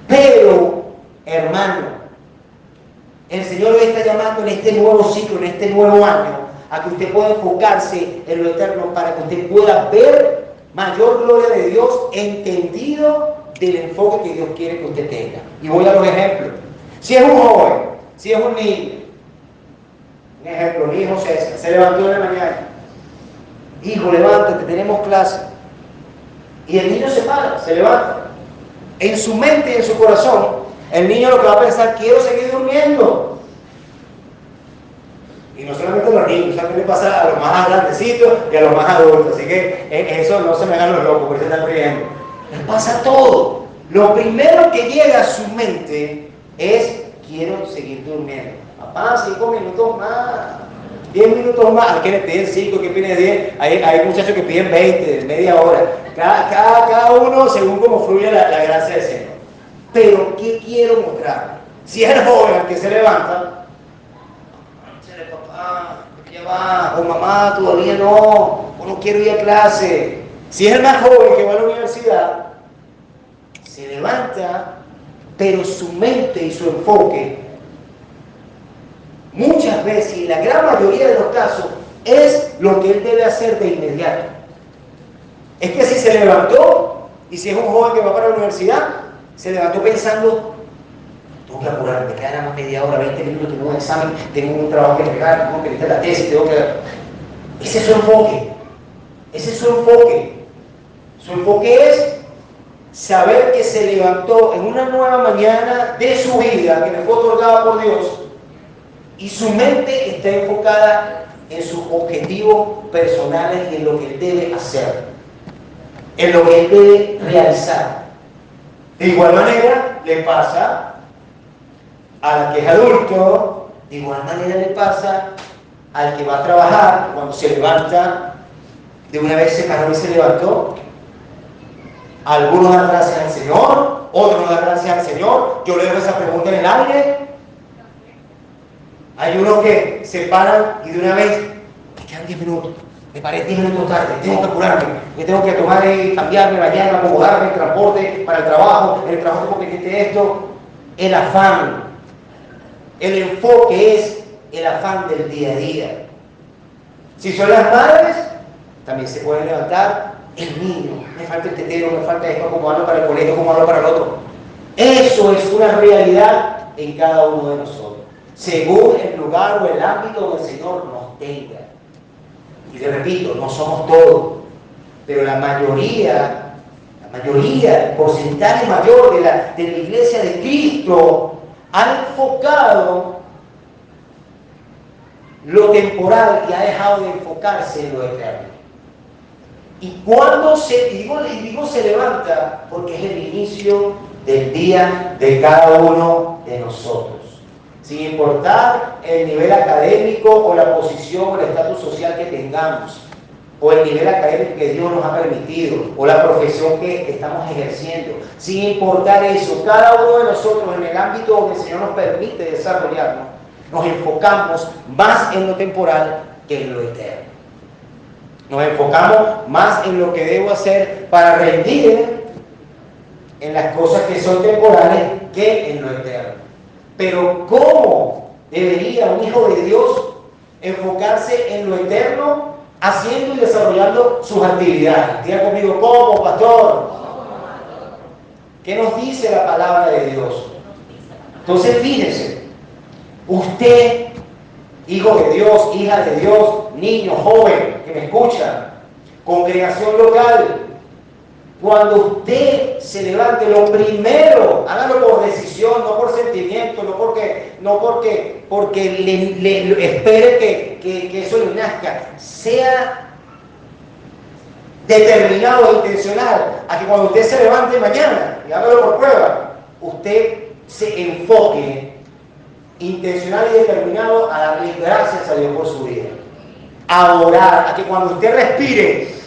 Pero, hermano, el Señor le está llamando en este nuevo ciclo, en este nuevo año, a que usted pueda enfocarse en lo eterno para que usted pueda ver mayor gloria de Dios, entendido del enfoque que Dios quiere que usted tenga. Y voy a los ejemplos. Si es un joven, si es un niño, un ejemplo, mi hijo César se levantó en la mañana, hijo, levántate, tenemos clase. Y el niño se para, se levanta. En su mente y en su corazón, el niño lo que va a pensar, quiero seguir durmiendo. Y no solamente a los niños, también le pasa a los más grandecitos y a los más adultos. Así que eso no se me hagan los locos, por eso están riendo. Les pasa todo. Lo primero que llega a su mente es, quiero seguir durmiendo. Papá, 5 minutos más, 10 minutos más. ¿A qué le piden 5? ¿Qué piden 10? Hay muchachos que piden 20, media hora. Cada uno según cómo fluye la gracia del Señor. Pero, ¿qué quiero mostrar? Si es el joven al que se levanta, papá, ya va, o mamá, todavía no, o no quiero ir a clase. Si es el más joven que va a la universidad, se levanta, pero su mente y su enfoque, muchas veces, y en la gran mayoría de los casos, es lo que él debe hacer de inmediato. Es que si se levantó, y si es un joven que va para la universidad, se levantó pensando, tengo que apurarme, me quedan más media hora, 20 minutos, tengo un examen, tengo un trabajo que entregar, tengo que editar la tesis, tengo que... Ese es su enfoque. Ese es su enfoque. Su enfoque es saber que se levantó en una nueva mañana de su vida, que le fue otorgada por Dios, y su mente está enfocada en sus objetivos personales y en lo que él debe hacer, en lo que él debe realizar. De igual manera, le pasa a la que es adulto, de igual manera le pasa al que va a trabajar, cuando se levanta, de una vez se paró y se levantó. Algunos dan gracias al Señor, otros no dan gracias al Señor. Yo le dejo esa pregunta en el aire. Hay unos que se paran y de una vez, me quedan 10 minutos, me paré 10 minutos tarde, tengo que apurarme, me tengo que tomar y cambiarme, bañarme, acomodarme, el transporte para el trabajo, en el trabajo tengo pendiente esto. El afán, el enfoque es el afán del día a día. Si son las madres, también se pueden levantar. El niño, me falta el tetero, me falta esto, acomodarlo para el colegio, acomodarlo para el otro. Eso es una realidad en cada uno de nosotros, según el lugar o el ámbito donde el Señor nos tenga. Y le repito, no somos todos, pero la mayoría, el porcentaje mayor de la iglesia de Cristo ha enfocado lo temporal y ha dejado de enfocarse en lo eterno. Y cuando digo se levanta, porque es el inicio del día de cada uno de nosotros. Sin importar el nivel académico o la posición o el estatus social que tengamos, o el nivel académico que Dios nos ha permitido, o la profesión que estamos ejerciendo. Sin importar eso, cada uno de nosotros en el ámbito donde el Señor nos permite desarrollarnos, nos enfocamos más en lo temporal que en lo eterno. Nos enfocamos más en lo que debo hacer para rendir en las cosas que son temporales que en lo eterno. Pero ¿cómo debería un hijo de Dios enfocarse en lo eterno, haciendo y desarrollando sus actividades? Diga conmigo, ¿cómo, pastor? ¿Qué nos dice la palabra de Dios? Entonces, fíjense, usted, hijo de Dios, hija de Dios, niño, joven, que me escucha, congregación local, cuando usted se levante, lo primero, hágalo por decisión, no por sentimiento, no porque le espere que eso le nazca, sea determinado e intencional, a que cuando usted se levante mañana, y hágalo por prueba, usted se enfoque intencional y determinado a darle gracias a Dios por su vida, a orar, a que cuando usted respire,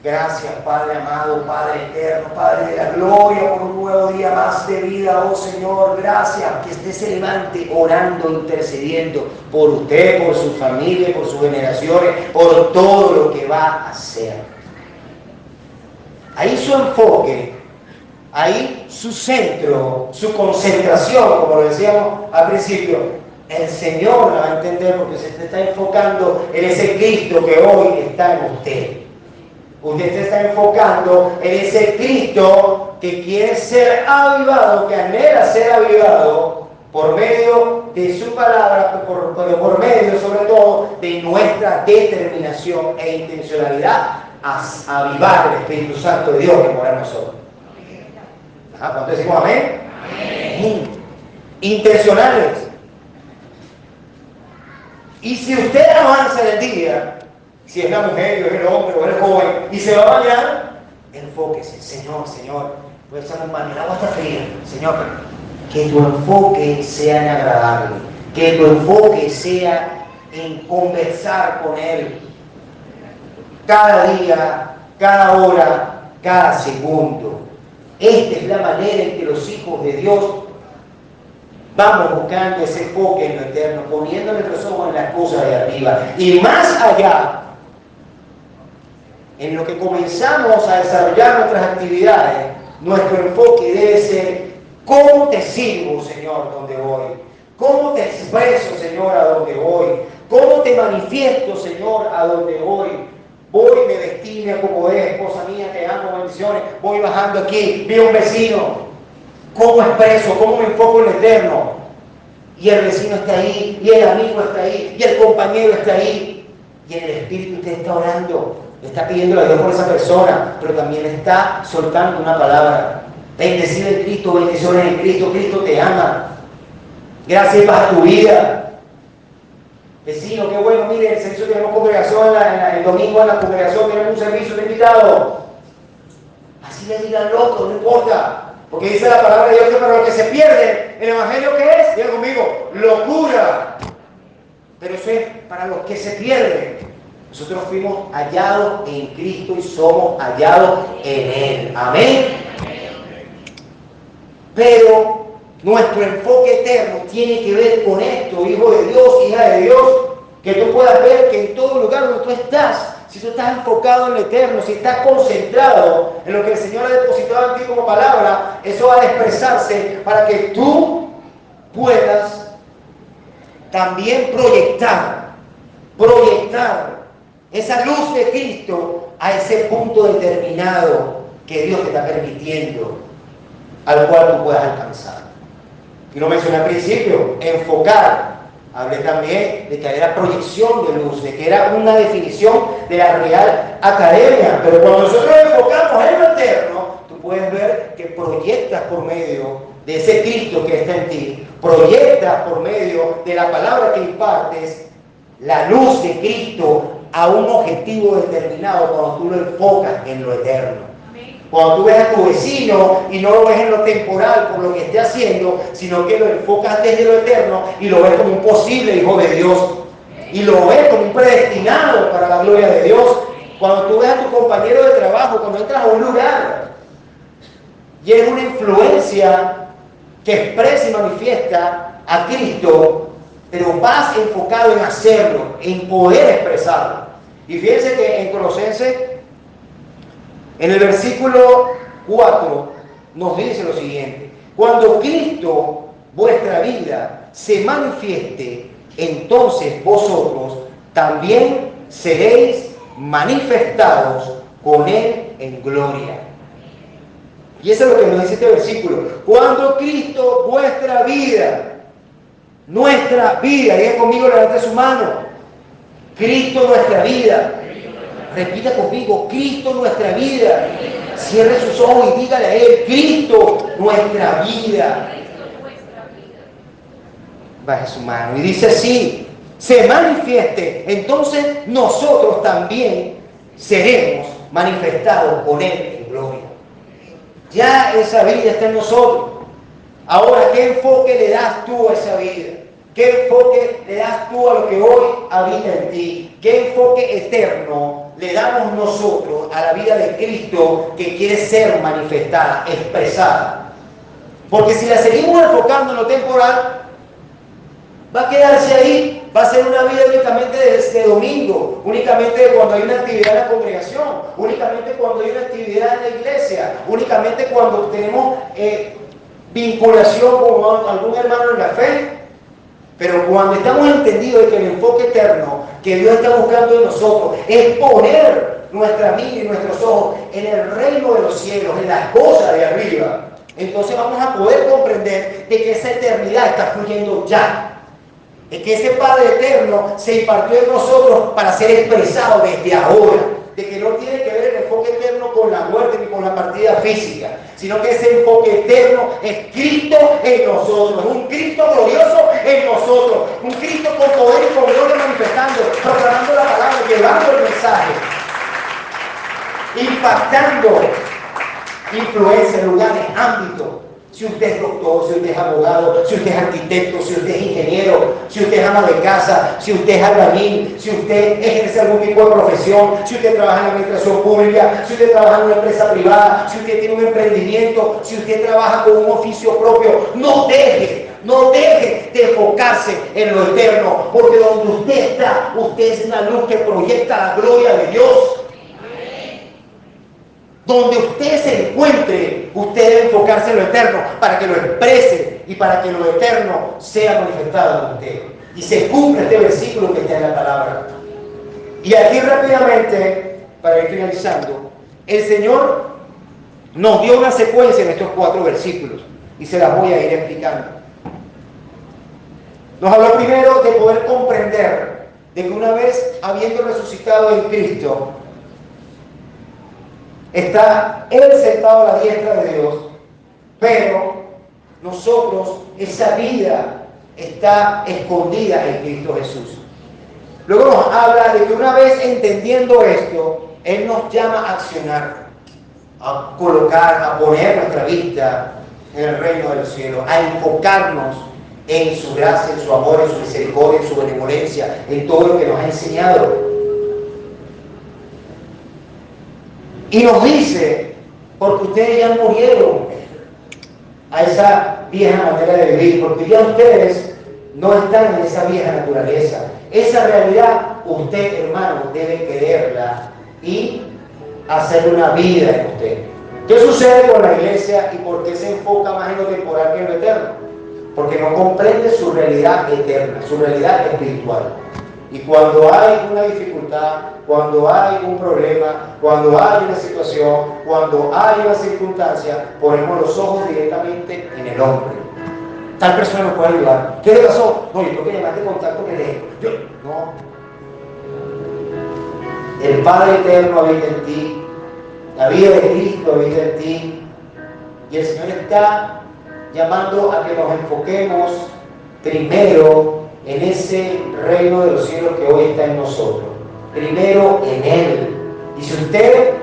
gracias Padre amado, Padre eterno, Padre de la gloria, por un nuevo día más de vida, oh Señor, gracias, que usted se levante orando, intercediendo por usted, por su familia, por sus generaciones, por todo lo que va a hacer. Ahí su enfoque, ahí su centro, su concentración, como lo decíamos al principio, el Señor la va a entender porque se está enfocando en ese Cristo que hoy está en usted. Usted se está enfocando en ese Cristo que quiere ser avivado, que anhela ser avivado por medio de su palabra, pero por medio sobre todo de nuestra determinación e intencionalidad a avivar el Espíritu Santo de Dios que mora en nosotros. ¿Cuánto decimos amén? Amén. Intencionales. Y si usted avanza en el día, si es la mujer, o es el hombre, o es el joven, y se va a bañar, enfóquese. Señor, voy a echar un baño, el agua está fría. Señor, que tu enfoque sea en agradable, que tu enfoque sea en conversar con Él cada día, cada hora, cada segundo. Esta es la manera en que los hijos de Dios vamos buscando ese enfoque en lo eterno, poniendo nuestros ojos en las cosas de arriba. Y más allá, en lo que comenzamos a desarrollar nuestras actividades, nuestro enfoque debe ser: ¿cómo te sirvo, Señor, donde voy? ¿Cómo te expreso, Señor, a donde voy? ¿Cómo te manifiesto, Señor, a donde voy? Voy, me vestí, me acomodé, esposa mía, te amo, bendiciones. Voy bajando aquí, vi a un vecino. ¿Cómo expreso? ¿Cómo me enfoco en lo eterno? Y el vecino está ahí, y el amigo está ahí, y el compañero está ahí. Y en el Espíritu usted está orando, está pidiendo a Dios por esa persona, pero también está soltando una palabra. Bendecido en Cristo, bendiciones en Cristo, Cristo te ama. Gracias para tu vida. Vecino, qué bueno, mire, el servicio tenemos congregación, el domingo en la congregación tenemos un servicio de invitado. Así le digan loco, no importa. Porque dice la palabra de Dios que para los que se pierden, ¿el evangelio qué es? Diga conmigo, locura. Pero eso es para los que se pierden. Nosotros fuimos hallados en Cristo y somos hallados en Él. Amén. Pero nuestro enfoque eterno tiene que ver con esto, hijo de Dios, hija de Dios, que tú puedas ver que en todo lugar donde tú estás, si tú estás enfocado en lo eterno, si estás concentrado en lo que el Señor ha depositado en ti como palabra, eso va a expresarse para que tú puedas también proyectar esa luz de Cristo a ese punto determinado que Dios te está permitiendo, al cual tú puedas alcanzar. Y lo mencioné al principio, enfocar. Hablé también de que era proyección de luz, de que era una definición de la Real Academia. Pero cuando nosotros enfocamos en lo eterno, tú puedes ver que proyectas por medio de ese Cristo que está en ti, proyectas por medio de la palabra que impartes la luz de Cristo a un objetivo determinado cuando tú lo enfocas en lo eterno. Cuando tú ves a tu vecino y no lo ves en lo temporal por lo que esté haciendo, sino que lo enfocas desde lo eterno y lo ves como un posible hijo de Dios. Y lo ves como un predestinado para la gloria de Dios. Cuando tú ves a tu compañero de trabajo, cuando entras a un lugar y eres una influencia que expresa y manifiesta a Cristo, pero vas enfocado en hacerlo, en poder expresarlo. Y fíjense que en Colosenses, en el versículo 4 nos dice lo siguiente: cuando Cristo, vuestra vida, se manifieste, entonces vosotros también seréis manifestados con Él en gloria. Y eso es lo que nos dice este versículo. Cuando Cristo, vuestra vida, nuestra vida, diga conmigo, levante su mano. Cristo, nuestra vida. Repita conmigo: Cristo, nuestra vida. Cierre sus ojos y dígale a Él: Cristo, nuestra vida. Baje su mano y dice así: se manifieste, entonces nosotros también seremos manifestados con Él en gloria. Ya esa vida está en nosotros. Ahora, ¿qué enfoque le das tú a esa vida? ¿Qué enfoque le das tú a lo que hoy habita en ti? ¿Qué enfoque eterno le damos nosotros a la vida de Cristo que quiere ser manifestada, expresada? Porque si la seguimos enfocando en lo temporal, va a quedarse ahí, va a ser una vida únicamente de domingo, únicamente cuando hay una actividad en la congregación, únicamente cuando hay una actividad en la iglesia, únicamente cuando tenemos vinculación con algún hermano en la fe. Pero cuando estamos entendidos de que el enfoque eterno que Dios está buscando en nosotros es poner nuestra vida y nuestros ojos en el reino de los cielos, en las cosas de arriba, entonces vamos a poder comprender de que esa eternidad está fluyendo ya. De que ese Padre eterno se impartió en nosotros para ser expresado desde ahora. De que no tiene que ver el enfoque eterno con la muerte ni con la partida física, sino que ese enfoque eterno es Cristo en nosotros, un Cristo glorioso en nosotros, un Cristo con poder y con gloria manifestando, proclamando la palabra, llevando el mensaje, impactando influencia en lugares, ámbitos. Si usted es doctor, si usted es abogado, si usted es arquitecto, si usted es ingeniero, si usted es ama de casa, si usted es albañil, si usted ejerce algún tipo de profesión, si usted trabaja en la administración pública, si usted trabaja en una empresa privada, si usted tiene un emprendimiento, si usted trabaja con un oficio propio, no deje No deje de enfocarse en lo eterno, porque donde usted está, usted es una luz que proyecta la gloria de Dios. Donde usted se encuentre, usted debe enfocarse en lo eterno para que lo exprese y para que lo eterno sea manifestado en usted. Y se cumpla este versículo que está en la palabra. Y aquí rápidamente, para ir finalizando, el Señor nos dio una secuencia en estos 4 versículos y se las voy a ir explicando. Nos habló primero de poder comprender de que una vez habiendo resucitado en Cristo, está Él sentado a la diestra de Dios, pero nosotros, esa vida está escondida en Cristo Jesús. Luego nos habla de que una vez entendiendo esto, Él nos llama a accionar, a colocar, a poner nuestra vista en el reino del cielo, a enfocarnos en su gracia, en su amor, en su misericordia, en su benevolencia, en todo lo que nos ha enseñado. Y nos dice, porque ustedes ya murieron a esa vieja manera de vivir, porque ya ustedes no están en esa vieja naturaleza. Esa realidad usted, hermano, debe quererla y hacer una vida en usted. ¿Qué sucede con la iglesia y por qué se enfoca más en lo temporal que en lo eterno? Porque no comprende su realidad eterna, su realidad espiritual. Y cuando hay una dificultad, cuando hay un problema, cuando hay una situación, cuando hay una circunstancia, ponemos los ojos directamente en el hombre. Tal persona nos puede ayudar. ¿Qué le pasó? No, yo creo que llamaste contacto que le... No. El Padre Eterno habita en ti, la vida de Cristo habita en ti, y el Señor está llamando a que nos enfoquemos primero en ese reino de los cielos que hoy está en nosotros. Primero en Él. Y si usted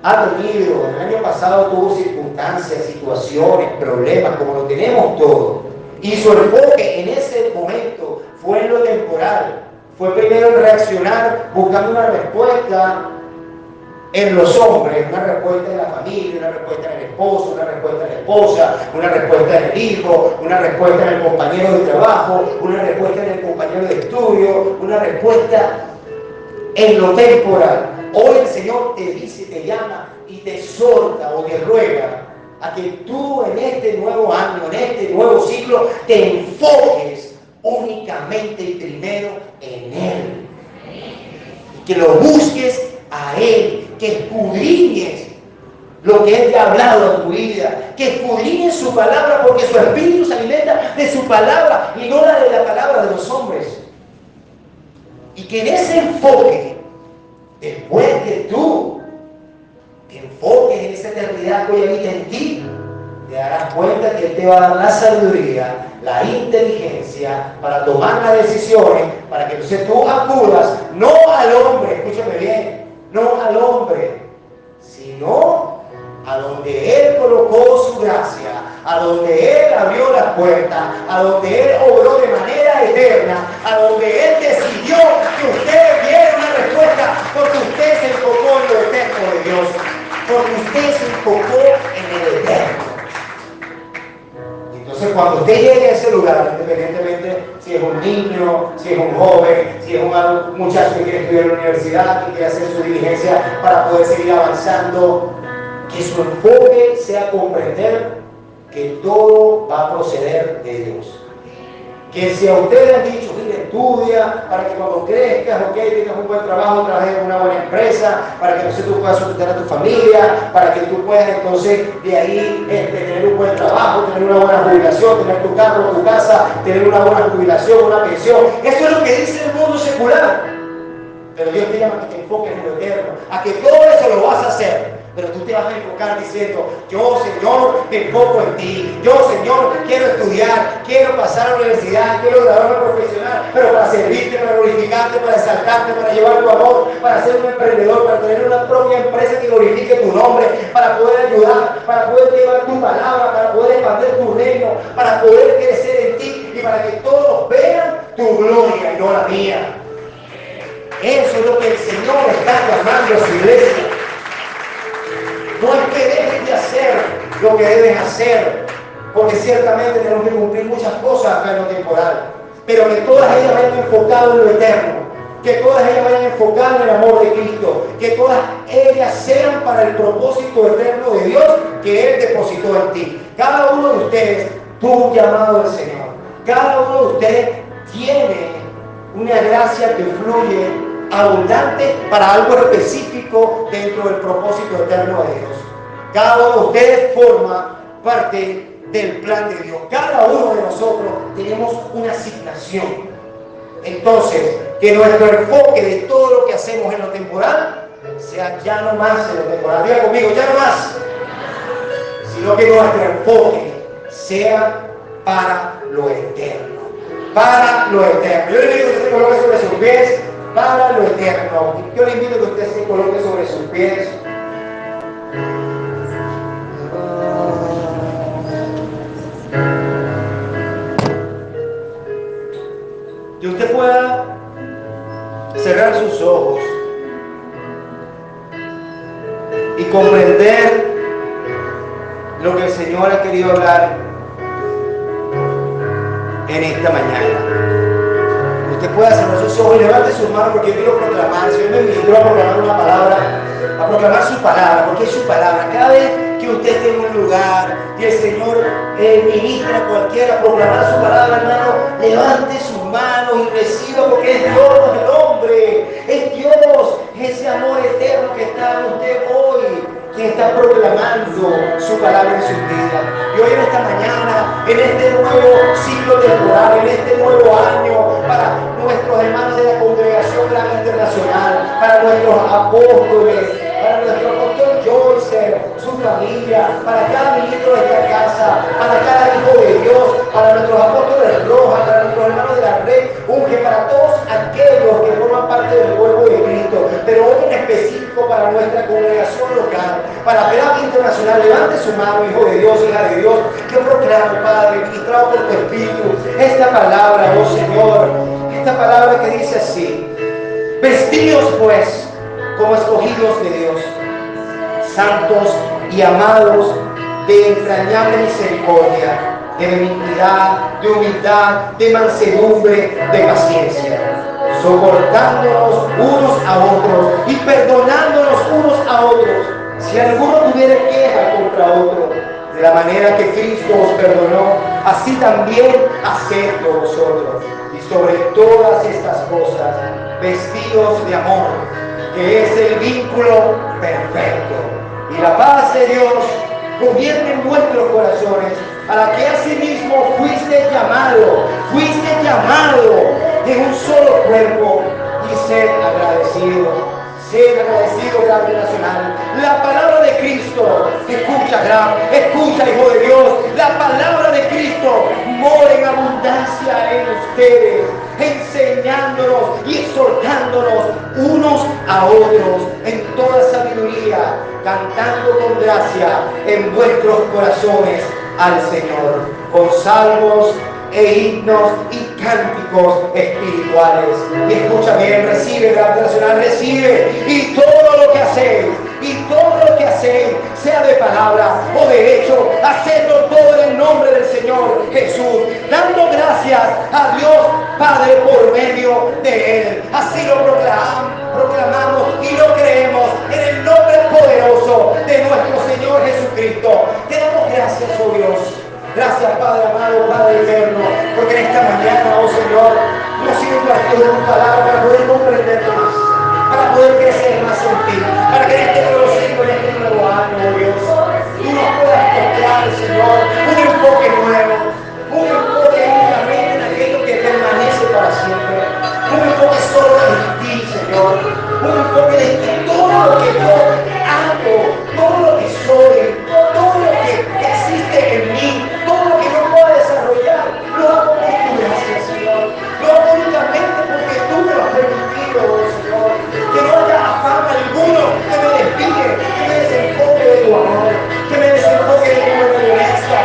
ha tenido, el año pasado tuvo circunstancias, situaciones, problemas, como lo tenemos todos, y su enfoque en ese momento fue en lo temporal, fue primero en reaccionar buscando una respuesta en los hombres, una respuesta en la familia, una respuesta en el esposo, una respuesta en la esposa, una respuesta en el hijo, una respuesta en el compañero de trabajo, una respuesta en el compañero de estudio, una respuesta en lo temporal. Hoy el Señor te dice, te llama y te exhorta o te ruega a que tú en este nuevo año, en este nuevo ciclo, te enfoques únicamente y primero en Él. Que lo busques a Él, que escudriñes lo que Él te ha hablado a tu vida, que escudriñes su palabra, porque su espíritu se alimenta de su palabra y no la de la palabra de los hombres. Y que en ese enfoque, después que tú te enfoques en esa eternidad que hoy habita en ti, te darás cuenta que Él te va a dar la sabiduría, la inteligencia para tomar las decisiones, para que entonces tú acudas no al hombre, escúchame bien, no al hombre, sino a donde Él colocó su gracia, a donde Él abrió las puertas, a donde Él obró de manera eterna, a donde Él decidió que usted diera una respuesta, porque usted se enfocó en lo eterno de Dios, porque usted se enfocó en el eterno. Entonces, cuando usted llegue a ese lugar, independientemente si es un niño, si es un joven, si es un muchacho que quiere estudiar en la universidad, que quiere hacer su diligencia para poder seguir avanzando, que su enfoque sea comprender que todo va a proceder de Dios. Que si a ustedes le han dicho, mire, estudia para que cuando crezcas, tengas un buen trabajo, trabajes en una buena empresa, para que entonces tú puedas sustentar a tu familia, para que tú puedas entonces de ahí tener un buen trabajo, tener una buena jubilación, tener tu carro, tu casa, tener una buena jubilación, una pensión. Eso es lo que dice el mundo secular. Pero Dios te llama a que te enfoques en lo eterno, a que todo eso lo vas a hacer. Pero tú te vas a enfocar diciendo, yo, Señor, me enfoco en ti. Yo, Señor, quiero estudiar, quiero pasar a la universidad, quiero graduarme profesional, pero para servirte, para glorificarte, para exaltarte, para llevar tu amor, para ser un emprendedor, para tener una propia empresa que glorifique tu nombre, para poder ayudar, para poder llevar tu palabra, para poder expandir tu reino, para poder crecer en ti y para que todos vean tu gloria y no la mía. Eso es lo que el Señor está llamando a su iglesia. No es que dejes de hacer lo que debes hacer, porque ciertamente tenemos que cumplir muchas cosas acá en lo temporal, pero que todas ellas vayan enfocadas en lo eterno, que todas ellas vayan enfocadas en el amor de Cristo, que todas ellas sean para el propósito eterno de Dios que Él depositó en ti. Cada uno de ustedes tuvo un llamado del Señor, cada uno de ustedes tiene una gracia que fluye abundante para algo específico dentro del propósito eterno de Dios. Cada uno de ustedes forma parte del plan de Dios. Cada uno de nosotros tenemos una asignación. Entonces, que nuestro enfoque de todo lo que hacemos en lo temporal sea ya no más en lo temporal. Diga conmigo, ya no más. Sino que nuestro enfoque sea para lo eterno. Para lo eterno. Yo le invito a que usted se coloque sobre sus pies. Para lo eterno. Yo le invito a que usted se coloque sobre sus pies. Que usted pueda cerrar sus ojos y comprender lo que el Señor ha querido hablar en esta mañana. Usted pueda cerrar sus ojos y levante sus manos, porque yo quiero proclamar. El Señor me invitó a proclamar una palabra, a proclamar su palabra, porque es su palabra. Cada vez que usted esté en un lugar y el Señor ministra a cualquiera a proclamar su palabra, hermano, levante sus manos y reciba, porque es Dios el hombre, es Dios, ese amor eterno que está en usted hoy, quien está proclamando su palabra en sus vidas. Y hoy en esta mañana, en este nuevo ciclo temporal, en este nuevo año, para nuestros hermanos de la Congregación Gran Internacional, para nuestros apóstoles, para nuestro apóstol Joyce, su familia, para cada ministro de esta casa, para cada hijo de Dios, para nuestros apóstoles Rojas, para nuestros hermanos de la red, unge para todos aquellos que forman parte del cuerpo de Cristo, pero hoy en específico para nuestra congregación local, para Gran Internacional. Levante su mano, hijo de Dios, hija de Dios. Yo proclamo, Padre, ministrado por tu Espíritu, esta palabra, oh Señor, esta palabra que dice así: vestidos pues como escogidos de Dios, santos y amados, de entrañable misericordia, de benignidad, de humildad, de mansedumbre, de paciencia, soportándonos unos a otros y perdonándonos unos a otros, si alguno tuviera queja contra otro. De la manera que Cristo os perdonó, así también hacedlo vosotros. Y sobre todas estas cosas, vestidos de amor, que es el vínculo perfecto. Y la paz de Dios gobierne en vuestros corazones, a la que asimismo fuiste llamado en un solo cuerpo, y sed agradecido. Sed agradecido, Gran Nacional. La palabra de Cristo, escucha, Gran, escucha, hijo de Dios. La palabra de Cristo mora en abundancia en ustedes, enseñándonos y exhortándonos unos a otros en toda sabiduría, cantando con gracia en vuestros corazones al Señor, con salmos e himnos y cánticos espirituales. Y escucha bien, recibe, Gran Nacional, recibe. Y todo lo que hacéis, sea de palabra o de hecho, hacedlo todo en el nombre del Señor Jesús, dando gracias a Dios Padre por medio de Él. Así lo proclamamos y lo creemos en el nombre poderoso de nuestro Señor Jesucristo. Te damos gracias, oh Dios. Gracias, Padre amado, Padre eterno, porque en esta mañana, oh Señor, nos sigue impartiendo tu palabra para poder comprenderte más, para poder crecer más en ti, para que en este nuevo ciclo, en este nuevo año, oh Dios, tú nos puedas tocar, Señor, un enfoque nuevo, un enfoque únicamente en aquello que permanece para siempre, un enfoque solo en ti, Señor, un enfoque de que todo lo que yo hago, todo lo que soy, todo lo que existe en mí, todo lo que yo pueda desarrollar, lo hago por tu gracia, Señor. Lo hago únicamente porque tú me lo has permitido, oh Señor. Que no haya afán alguno que me desvíe, que me desenfoque de tu amor, que me desenfoque de tu benevolencia,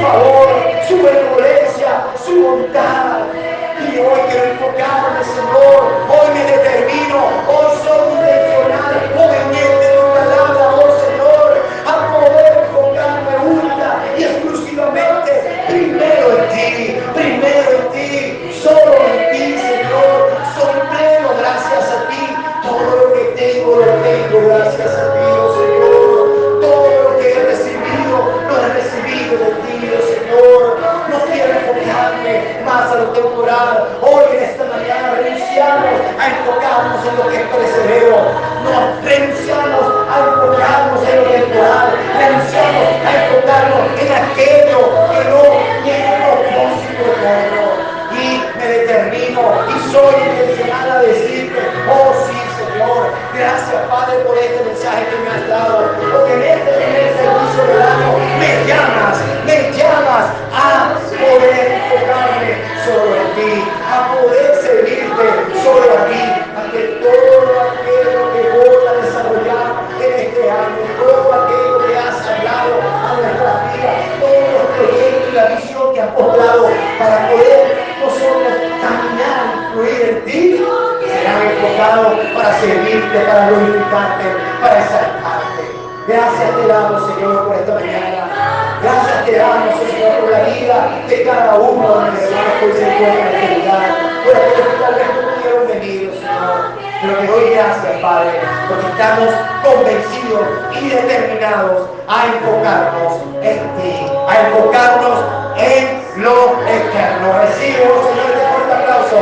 favor, su benevolencia, su bondad. Y hoy quiero enfocarme, Señor. Hoy me determino, hoy soy intencional, obediente a tu palabra, oh Señor, a poder enfocarme única y exclusivamente primero en ti, solo en ti, Señor. Soy pleno gracias a ti. Todo lo que tengo, lo tengo gracias a ti, oh Señor. Todo lo que he recibido, lo he recibido de ti, oh Señor. No quiero enfocarme más a lo temporal. Hoy en esta mañana renunciamos a enfocarnos en lo que es perecedero. No, renunciamos a enfocarnos en lo temporal. Renunciamos a enfocarnos en aquello que no tiene propósito eterno. Y me determino y soy intencional a decirte, oh sí, Señor, gracias Padre por este mensaje que me has dado, porque en este primer servicio del año me llamas a poder enfocarme solo en ti, a poder servirte solo a ti, a que todo aquello que voy a desarrollar en este año, todo aquello que has hablado a nuestras vidas, todos los proyectos y la visión que has dado para poder nosotros caminar, fluir en ti, serán enfocados para servirte, para glorificarte, para exaltarte. Gracias te damos, Señor, por esta mañana. Gracias te damos, Señor, por la vida de cada uno de mis hermanos que hoy se encuentran en este lugar. Por aquellos que tal vez no pudieron venir, Señor. Pero te doy gracias, Padre, porque estamos convencidos y determinados a enfocarnos en ti, a enfocarnos en lo eterno. Recibo, Señor, este fuerte aplauso.